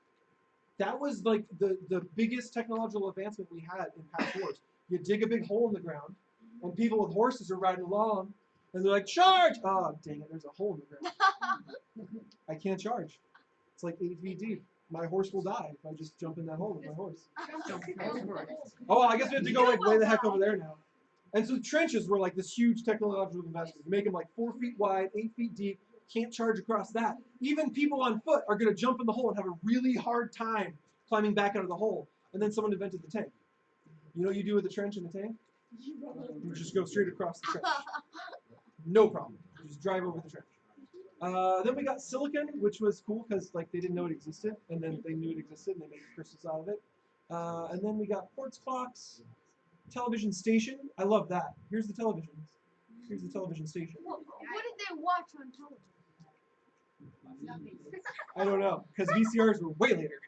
That was like the biggest technological advancement we had in past wars. You dig a big hole in the ground, and people with horses are riding along, and they're like, charge! Oh, dang it, there's a hole in the ground. I can't charge. It's like 8 feet deep. My horse will die if I just jump in that hole with my horse. Oh, well, I guess we have to go like way the heck over there now. And so trenches were like this huge technological investment. You make them like 4 feet wide, 8 feet deep, can't charge across that. Even people on foot are going to jump in the hole and have a really hard time climbing back out of the hole. And then someone invented the tank. You know what you do with a trench and a tank? You just go straight across the trench. No problem. You just drive over the trench. Then we got silicon, which was cool because like they didn't know it existed, and then they knew it existed, and they made crystals out of it. And then we got quartz clocks, television station. I love that. Here's the television. Here's the television station.
What did they watch on television?
I don't know, because VCRs were way later.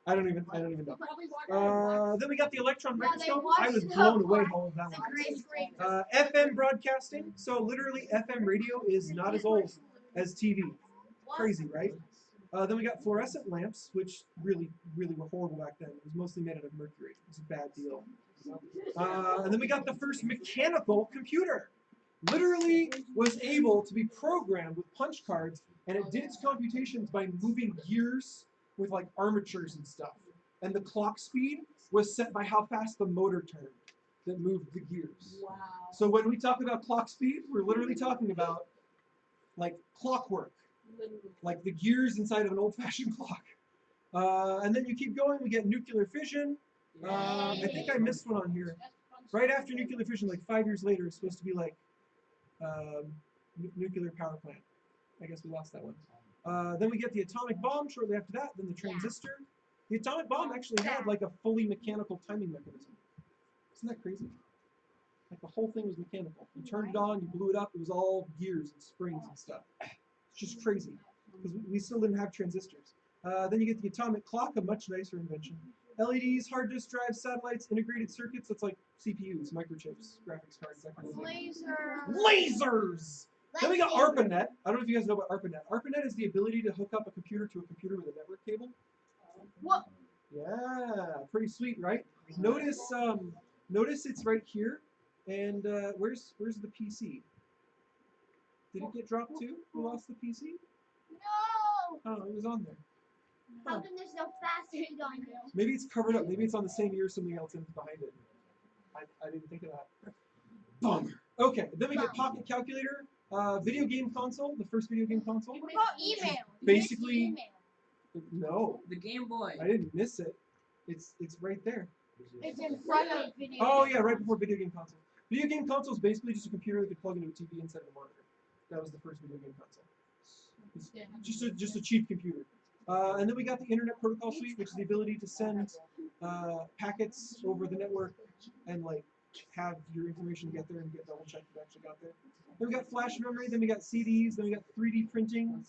I don't even know. Then we got the electron microscope. I was blown away by all of that one. FM broadcasting. So literally FM radio is not as old as TV. Crazy, right? Then we got fluorescent lamps, which really were horrible back then. It was mostly made out of mercury. It was a bad deal. And then we got the first mechanical computer. Literally was able to be programmed with punch cards, and it did its computations by moving gears with like armatures and stuff. And the clock speed was set by how fast the motor turned that moved the gears.
Wow.
So when we talk about clock speed, we're literally talking about like clockwork, like the gears inside of an old-fashioned clock. And then you keep going, we get nuclear fission. I think I missed one on here. Right after nuclear fission, like 5 years later, it's supposed to be like nuclear power plant. I guess we lost that one. Then we get the atomic bomb shortly after that, then the transistor. The atomic bomb actually had like a fully mechanical timing mechanism. Isn't that crazy? Like the whole thing was mechanical. You turned it on, you blew it up, it was all gears and springs and stuff. It's just crazy. because we still didn't have transistors. Then you get the atomic clock, a much nicer invention. LEDs, hard disk drives, satellites, integrated circuits. That's like CPUs, microchips, graphics cards, that kind of thing. Lasers. Then we got ARPANET. I don't know if you guys know about ARPANET. ARPANET is the ability to hook up a computer to a computer with a network cable.
What?
Yeah, pretty sweet, right? Notice it's right here. And where's the PC? Did it get dropped too? Who lost the PC?
No!
Oh, it was on there.
How come there's no fasteners on there?
Maybe it's covered up. Maybe it's on the same ear, something else in behind it. I didn't think of that. Bummer. Okay, then we get Pocket Calculator, video game console, the first video game console.
What about email?
Basically,
Email.
no,
The Game Boy.
I didn't miss it. It's right there.
It's in front of video.
Oh yeah, right before video game console. Video game console is basically just a computer that could plug into a TV instead of a monitor. That was the first video game console. It's just a cheap computer. And then we got the Internet Protocol Suite, which is the ability to send packets over the network and like have your information get there and get double checked it actually got there. Then we got flash memory, then we got CDs, then we got 3D printing,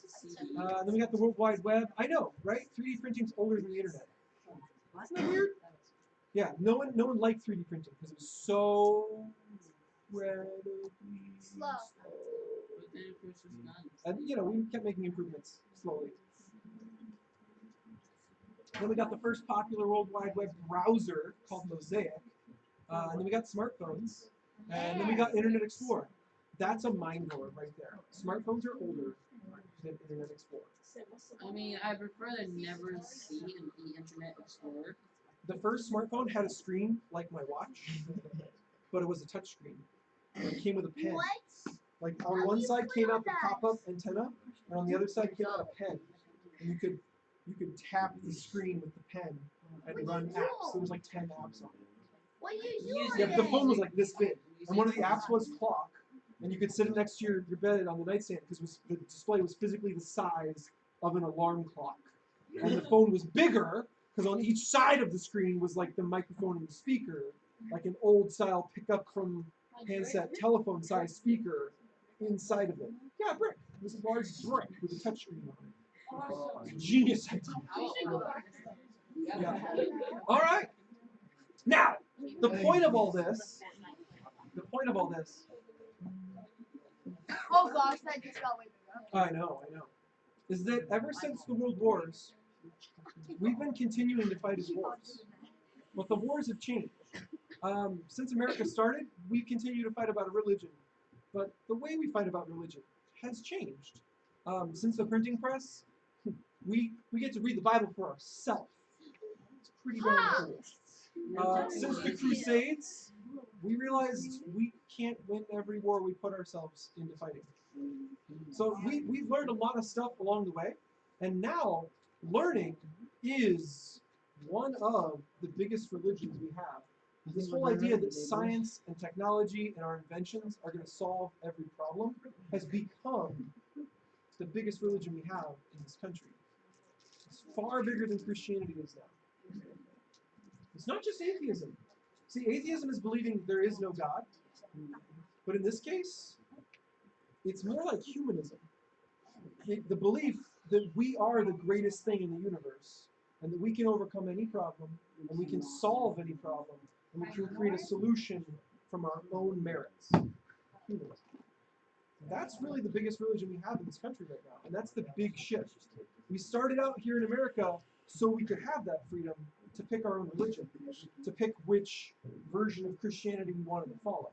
then we got the World Wide Web. I know, right? 3D printing's older than the internet. Isn't that weird? Yeah, no one liked 3D printing because it was so incredibly
Slow.
And we kept making improvements slowly. Then we got the first popular World Wide Web browser called Mosaic. And then we got smartphones. And then we got Internet Explorer. That's a mind blower right there. Smartphones are older than Internet Explorer.
I mean, I prefer to never see an Internet Explorer.
The first smartphone had a screen like my watch, but it was a touch screen. It came with a pen.
What?
Like on one side came out the pop-up antenna, and on the other side came out a pen. And you could tap the screen with the pen and run apps. There was like 10 apps on it.
What are you doing?
Yeah, but the phone was like this big. And one of the apps was clock. And you could sit it next to your bed on the nightstand because the display was physically the size of an alarm clock. And the phone was bigger because on each side of the screen was like the microphone and the speaker, like an old style pickup from handset telephone size speaker inside of it. Yeah, brick. It was a large brick with a touchscreen on it. It's a genius idea. Yeah. All right. Now, the point of all this.
Oh gosh, that just got way bigger.
I know. Is that ever since the World Wars, we've been continuing to fight as wars. But the wars have changed. Since America started, we continue to fight about a religion. But the way we fight about religion has changed. Since the printing press, we get to read the Bible for ourselves. It's pretty darn cool. Since the Crusades, we realized we can't win every war we put ourselves into fighting. So we've learned a lot of stuff along the way, and now learning is one of the biggest religions we have. This whole idea that science and technology and our inventions are going to solve every problem has become the biggest religion we have in this country. It's far bigger than Christianity is now. It's not just atheism. See, atheism is believing there is no God. But in this case, it's more like humanism. The belief that we are the greatest thing in the universe, and that we can overcome any problem, and we can solve any problem, and we can create a solution from our own merits. Humanism. That's really the biggest religion we have in this country right now, and that's the big shift. We started out here in America so we could have that freedom to pick our own religion, to pick which version of Christianity we wanted to follow.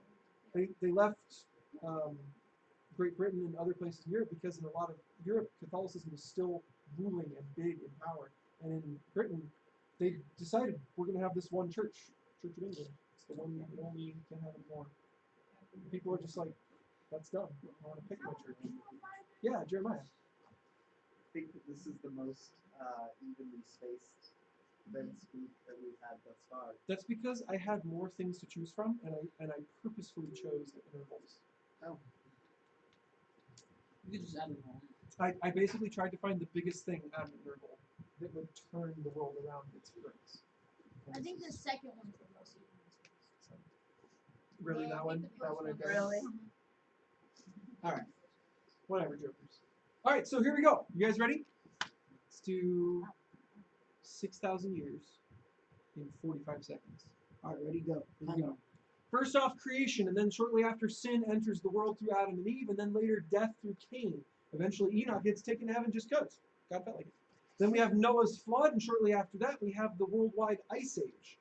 They left Great Britain and other places in Europe because in a lot of Europe, Catholicism was still ruling and big in power. And in Britain, they decided we're going to have this one church, Church of England. It's the one we only can have anymore. And people are just like, that's done. I want to pick my church. Yeah, Jeremiah.
I think that this is the most evenly spaced events that we've had thus far.
That's because I had more things to choose from, and I purposefully chose the intervals.
Oh.
You could just add them all.
I basically tried to find the biggest thing out of an interval that would turn the world around its bricks.
I think the second one's the most evenly
Really, that one I guess.
Really?
All right, whatever, jokers. All right, so here we go. You guys ready? Let's do 6,000 years in 45 seconds.
All right, ready, go.
Here we go. First off, creation, and then shortly after, sin enters the world through Adam and Eve, and then later, death through Cain. Eventually, Enoch gets taken to heaven just because. God felt like it. Then we have Noah's flood, and shortly after that, we have the worldwide ice age.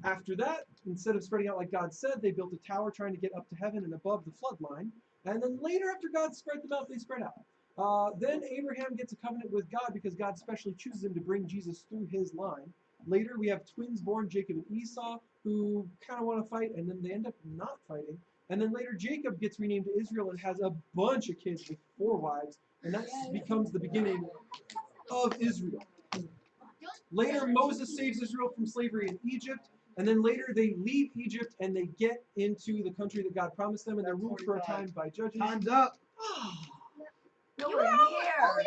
After that, instead of spreading out like God said, they built a tower trying to get up to heaven and above the flood line. And then later, after God spread them out, they spread out. Then Abraham gets a covenant with God because God specially chooses him to bring Jesus through his line. Later, we have twins born, Jacob and Esau, who kind of want to fight, and then they end up not fighting. And then later, Jacob gets renamed to Israel and has a bunch of kids with 4 wives, and that becomes the beginning of Israel. Later, Moses saves Israel from slavery in Egypt, and then later they leave Egypt and they get into the country that God promised them, and they're ruled for a time by judges.
Time's up.
No,
You
we're
were only
here.
on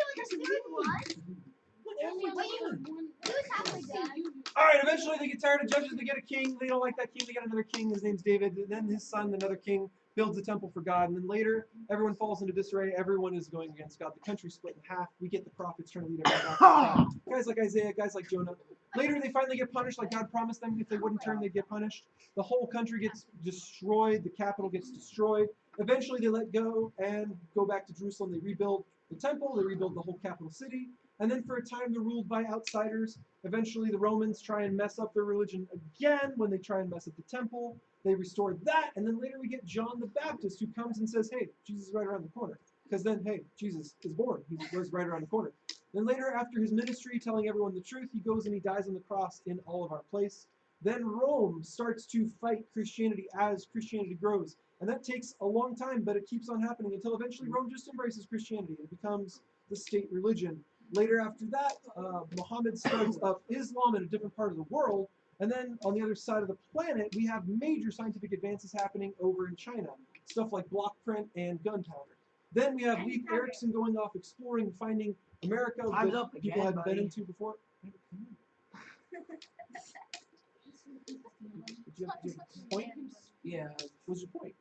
the third one. He was halfway done.
All right, eventually they get tired of judges. They get a king. They don't like that king. They get another king. His name's David. And then his son, another king, builds a temple for God. And then later, everyone falls into disarray. Everyone is going against God. The country's split in half. We get the prophets trying to lead everyone back to God. Guys like Isaiah, guys like Jonah. Later, they finally get punished like God promised them. If they wouldn't turn, they'd get punished. The whole country gets destroyed. The capital gets destroyed. Eventually, they let go and go back to Jerusalem. They rebuild the temple. They rebuild the whole capital city. And then for a time, they're ruled by outsiders. Eventually, the Romans try and mess up their religion again when they try and mess up the temple. They restore that. And then later, we get John the Baptist, who comes and says, hey, Jesus is right around the corner. Because then, hey, Jesus is born. He was right around the corner. Then later, after his ministry, telling everyone the truth, he goes and he dies on the cross in all of our place. Then Rome starts to fight Christianity as Christianity grows. And that takes a long time, but it keeps on happening until eventually Rome just embraces Christianity. It becomes the state religion. Later after that, Muhammad starts up Islam in a different part of the world. And then on the other side of the planet, we have major scientific advances happening over in China. Stuff like block print and gunpowder. Then we have Leif Erikson going off exploring, finding America
Time's
that
up
people
again,
hadn't been
buddy.
into before. Did you have a point?
Yeah.
What's your point?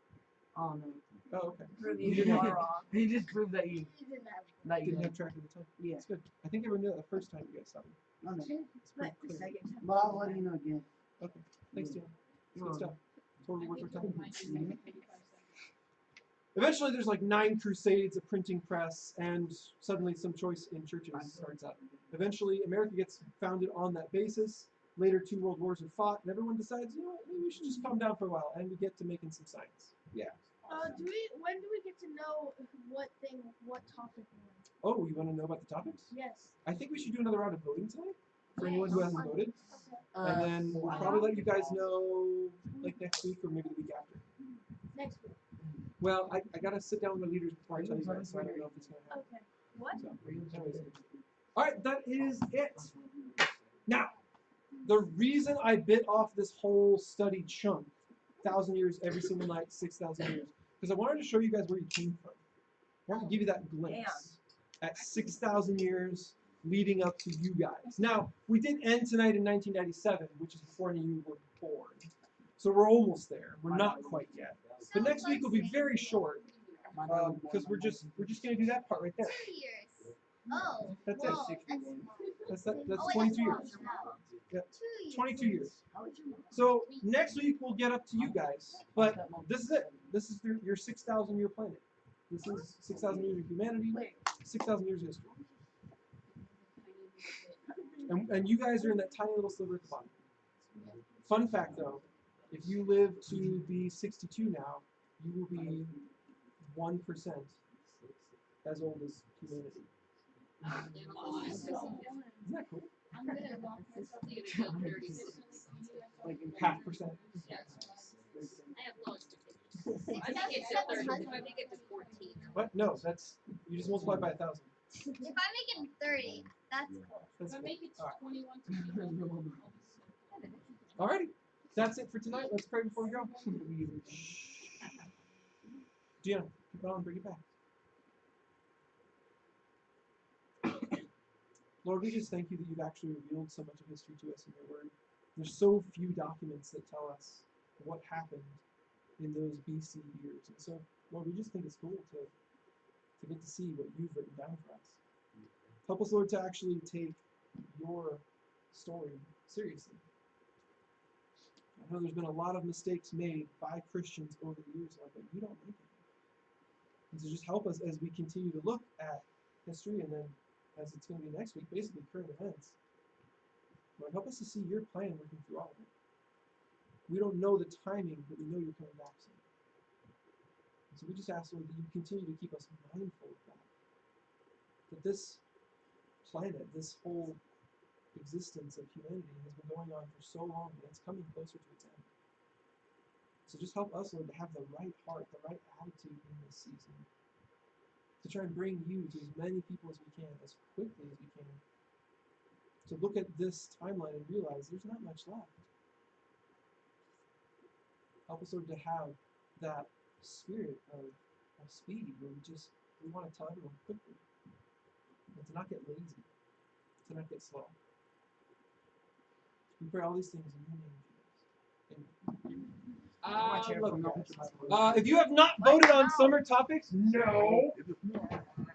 Oh no.
Oh, okay.
Prove
You
you
didn't
are
have-
wrong. He just proved that you
Didn't have track of the time.
Yeah.
That's good. I think everyone knew that the first time you guys saw me.
No, no.
It's pretty clear.
But I'll let you know again.
Okay. Thanks, Tina.
You're
Good stuff. Totally worth our time.
Mhm.
Eventually, there's like 9 crusades, a printing press, and suddenly some choice in churches starts up. Eventually, America gets founded on that basis. Later, 2 world wars are fought, and everyone decides, you know what, maybe we should just calm down for a while, and we get to making some science. Yeah.
When do we get to know what topic we're on?
Oh, you want to know about the topics?
Yes.
I think we should do another round of voting tonight for anyone who hasn't voted,
Okay.
and then we'll probably let you guys know like next week or maybe the week after.
Next week.
Well, I gotta sit down with the leaders before I tell you guys, so I don't know if it's gonna happen.
Okay. What?
So, anyways. All right, that is it. Now, the reason I bit off this whole study chunk, 1,000 years every single night, 6,000 years, because I wanted to show you guys where you came from. I wanted to give you that glimpse at 6,000 years leading up to you guys. Now, we did end tonight in 1997, which is before any of you were born. So we're almost there. We're not quite yet. But next week will be very short because we're just gonna do that part right there.
2 years. Oh.
That's
well,
it.
That's
That's
oh, wait,
22
that's
years.
wrong.
Yeah.
2 years.
22 years. So next week we'll get up to you guys. But this is it. This is your 6,000 year planet. This is 6,000 years of humanity, 6,000 years of history. And you guys are in that tiny little sliver at the bottom. Fun fact though, if you live to be 62 now, you will be 1% as old as humanity. Isn't that cool?
I'm gonna lock myself to get a good 36.
Like half percent.
I have low expectations. I think it's at 30. I think it's 14.
What? No, that's you just multiply by 1,000.
If I make it 30, that's cool.
That's
If I
cool.
make it to
All
21
right. Alrighty. That's it for tonight. Let's pray before we go. Gianna, keep it on, bring it back. Lord, we just thank you that you've actually revealed so much of history to us in your word. There's so few documents that tell us what happened in those BC years. And so, Lord, we just think it's cool to to get to see what you've written down for us. Help us, Lord, to actually take your story seriously. I know there's been a lot of mistakes made by Christians over the years, Lord, but you don't make any. And so just help us as we continue to look at history, and then as it's going to be next week, basically current events. Lord, help us to see your plan working through all of it. We don't know the timing, but we know you're coming back soon. And so we just ask, Lord, that you continue to keep us mindful of that. That this planet, this whole existence of humanity has been going on for so long, and it's coming closer to its end. So just help us, Lord, to have the right heart, the right attitude in this season, to try and bring you to as many people as we can, as quickly as we can, to look at this timeline and realize there's not much left. Help us, Lord, to have that spirit of speed where we want to tell everyone quickly, and to not get lazy, to not get slow. We pray all these things in your name, Jesus. If you have not voted on summer topics, no. If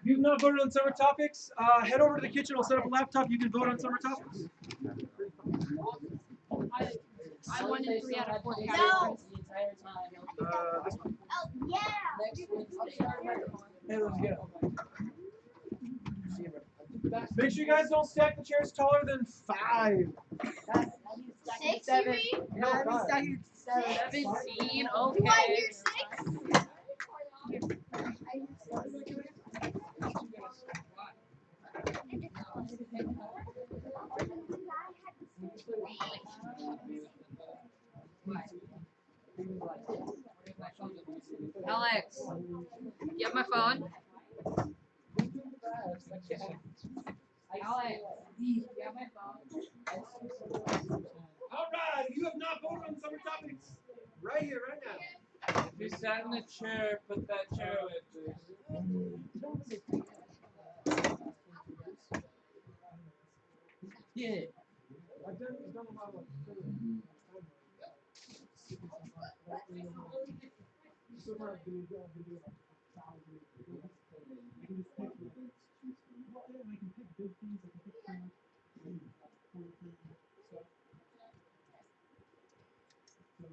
you've not voted on summer topics, head over to the kitchen. I'll set up a laptop. You can vote on summer topics.
I wanted 3 out of 4
No.
categories.
This one.
Oh, yeah.
Hey, let's go. Make sure you guys don't stack the chairs taller than 5.
6, you mean?
No, 5.
17,
What,
okay.
you're 6?
Alex, you have my phone? Alex, you have my phone?
All right, you have not voted on summer topics. Right here, right now.
If you sat in the chair, put that chair away, please.
Yeah. I've done a lot of so far I've been doing like 1,000 things. I can just pick well, yeah, I can pick good things, I can pick things, cool things, stuff. So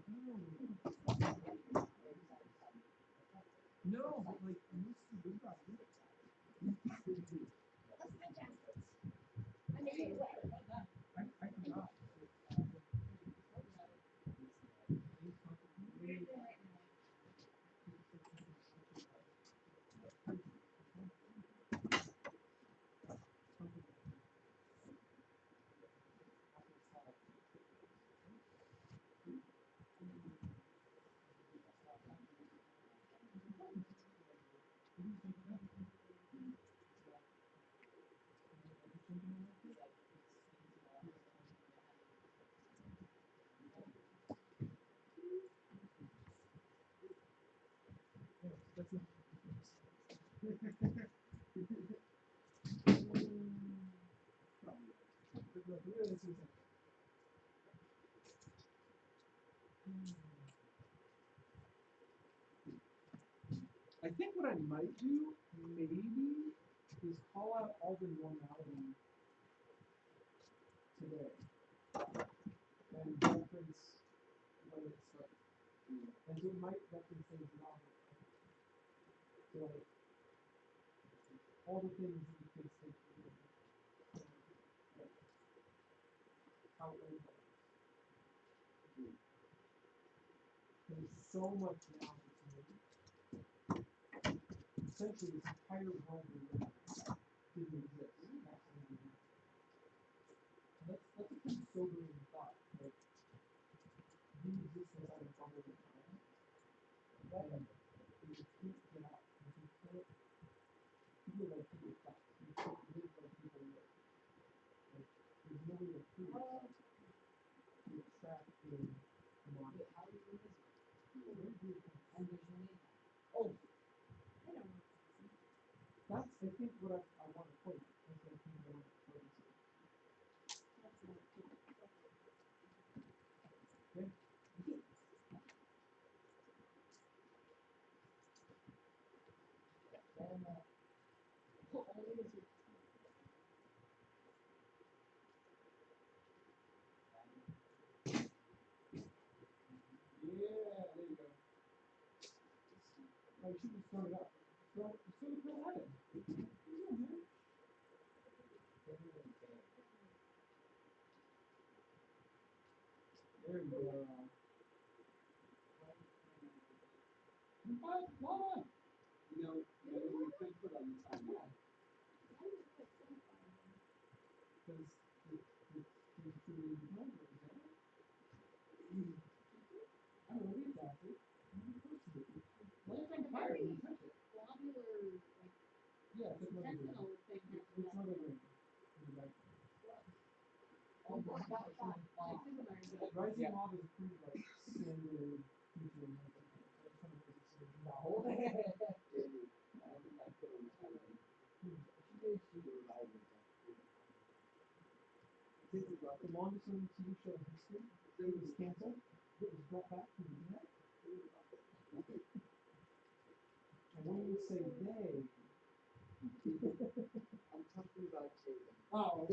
no, but like most of the good about it. I forgot. I think what I might do, maybe, is call out all the normality today and reference when it started. And so it might reference things novel. So like all the things that you could say to me, like how old that is. There's so much now that's new. Essentially, this entire world we live in didn't exist. Absolutely not. And that's a pretty sobering thought. Like, you exist inside a bubble of time, and you can't get out. And you can't feel like people felt. You can't live like people live. Like, there's no way to prove yourself. You're trapped in a model. How do you live this? Very beautiful. And there's no way. Oh, I don't know. That's, I think, what I want to quote. That's what I think I want to quote. Okay. you should just throw it up. Throw the pill at him. Yeah, man. There you go. Mama.
You know, we could put on the timer.
Because it's truly independent, right? I don't know, we got it. Last time I fired him, touch it.
Globular, like,
Yeah, it's another ring.
sentinel thing.
It's another ring.
Oh, boy, that was fun.
Rising mob is a pretty like standard feature in my opinion. So I just want to make it so you know.
Jamie, I think I put on the timer. She revive me. This is
The longest running TV show in history. It was canceled. It was brought back from the dead. And when you say they,
I'm talking about Tatum.
oh,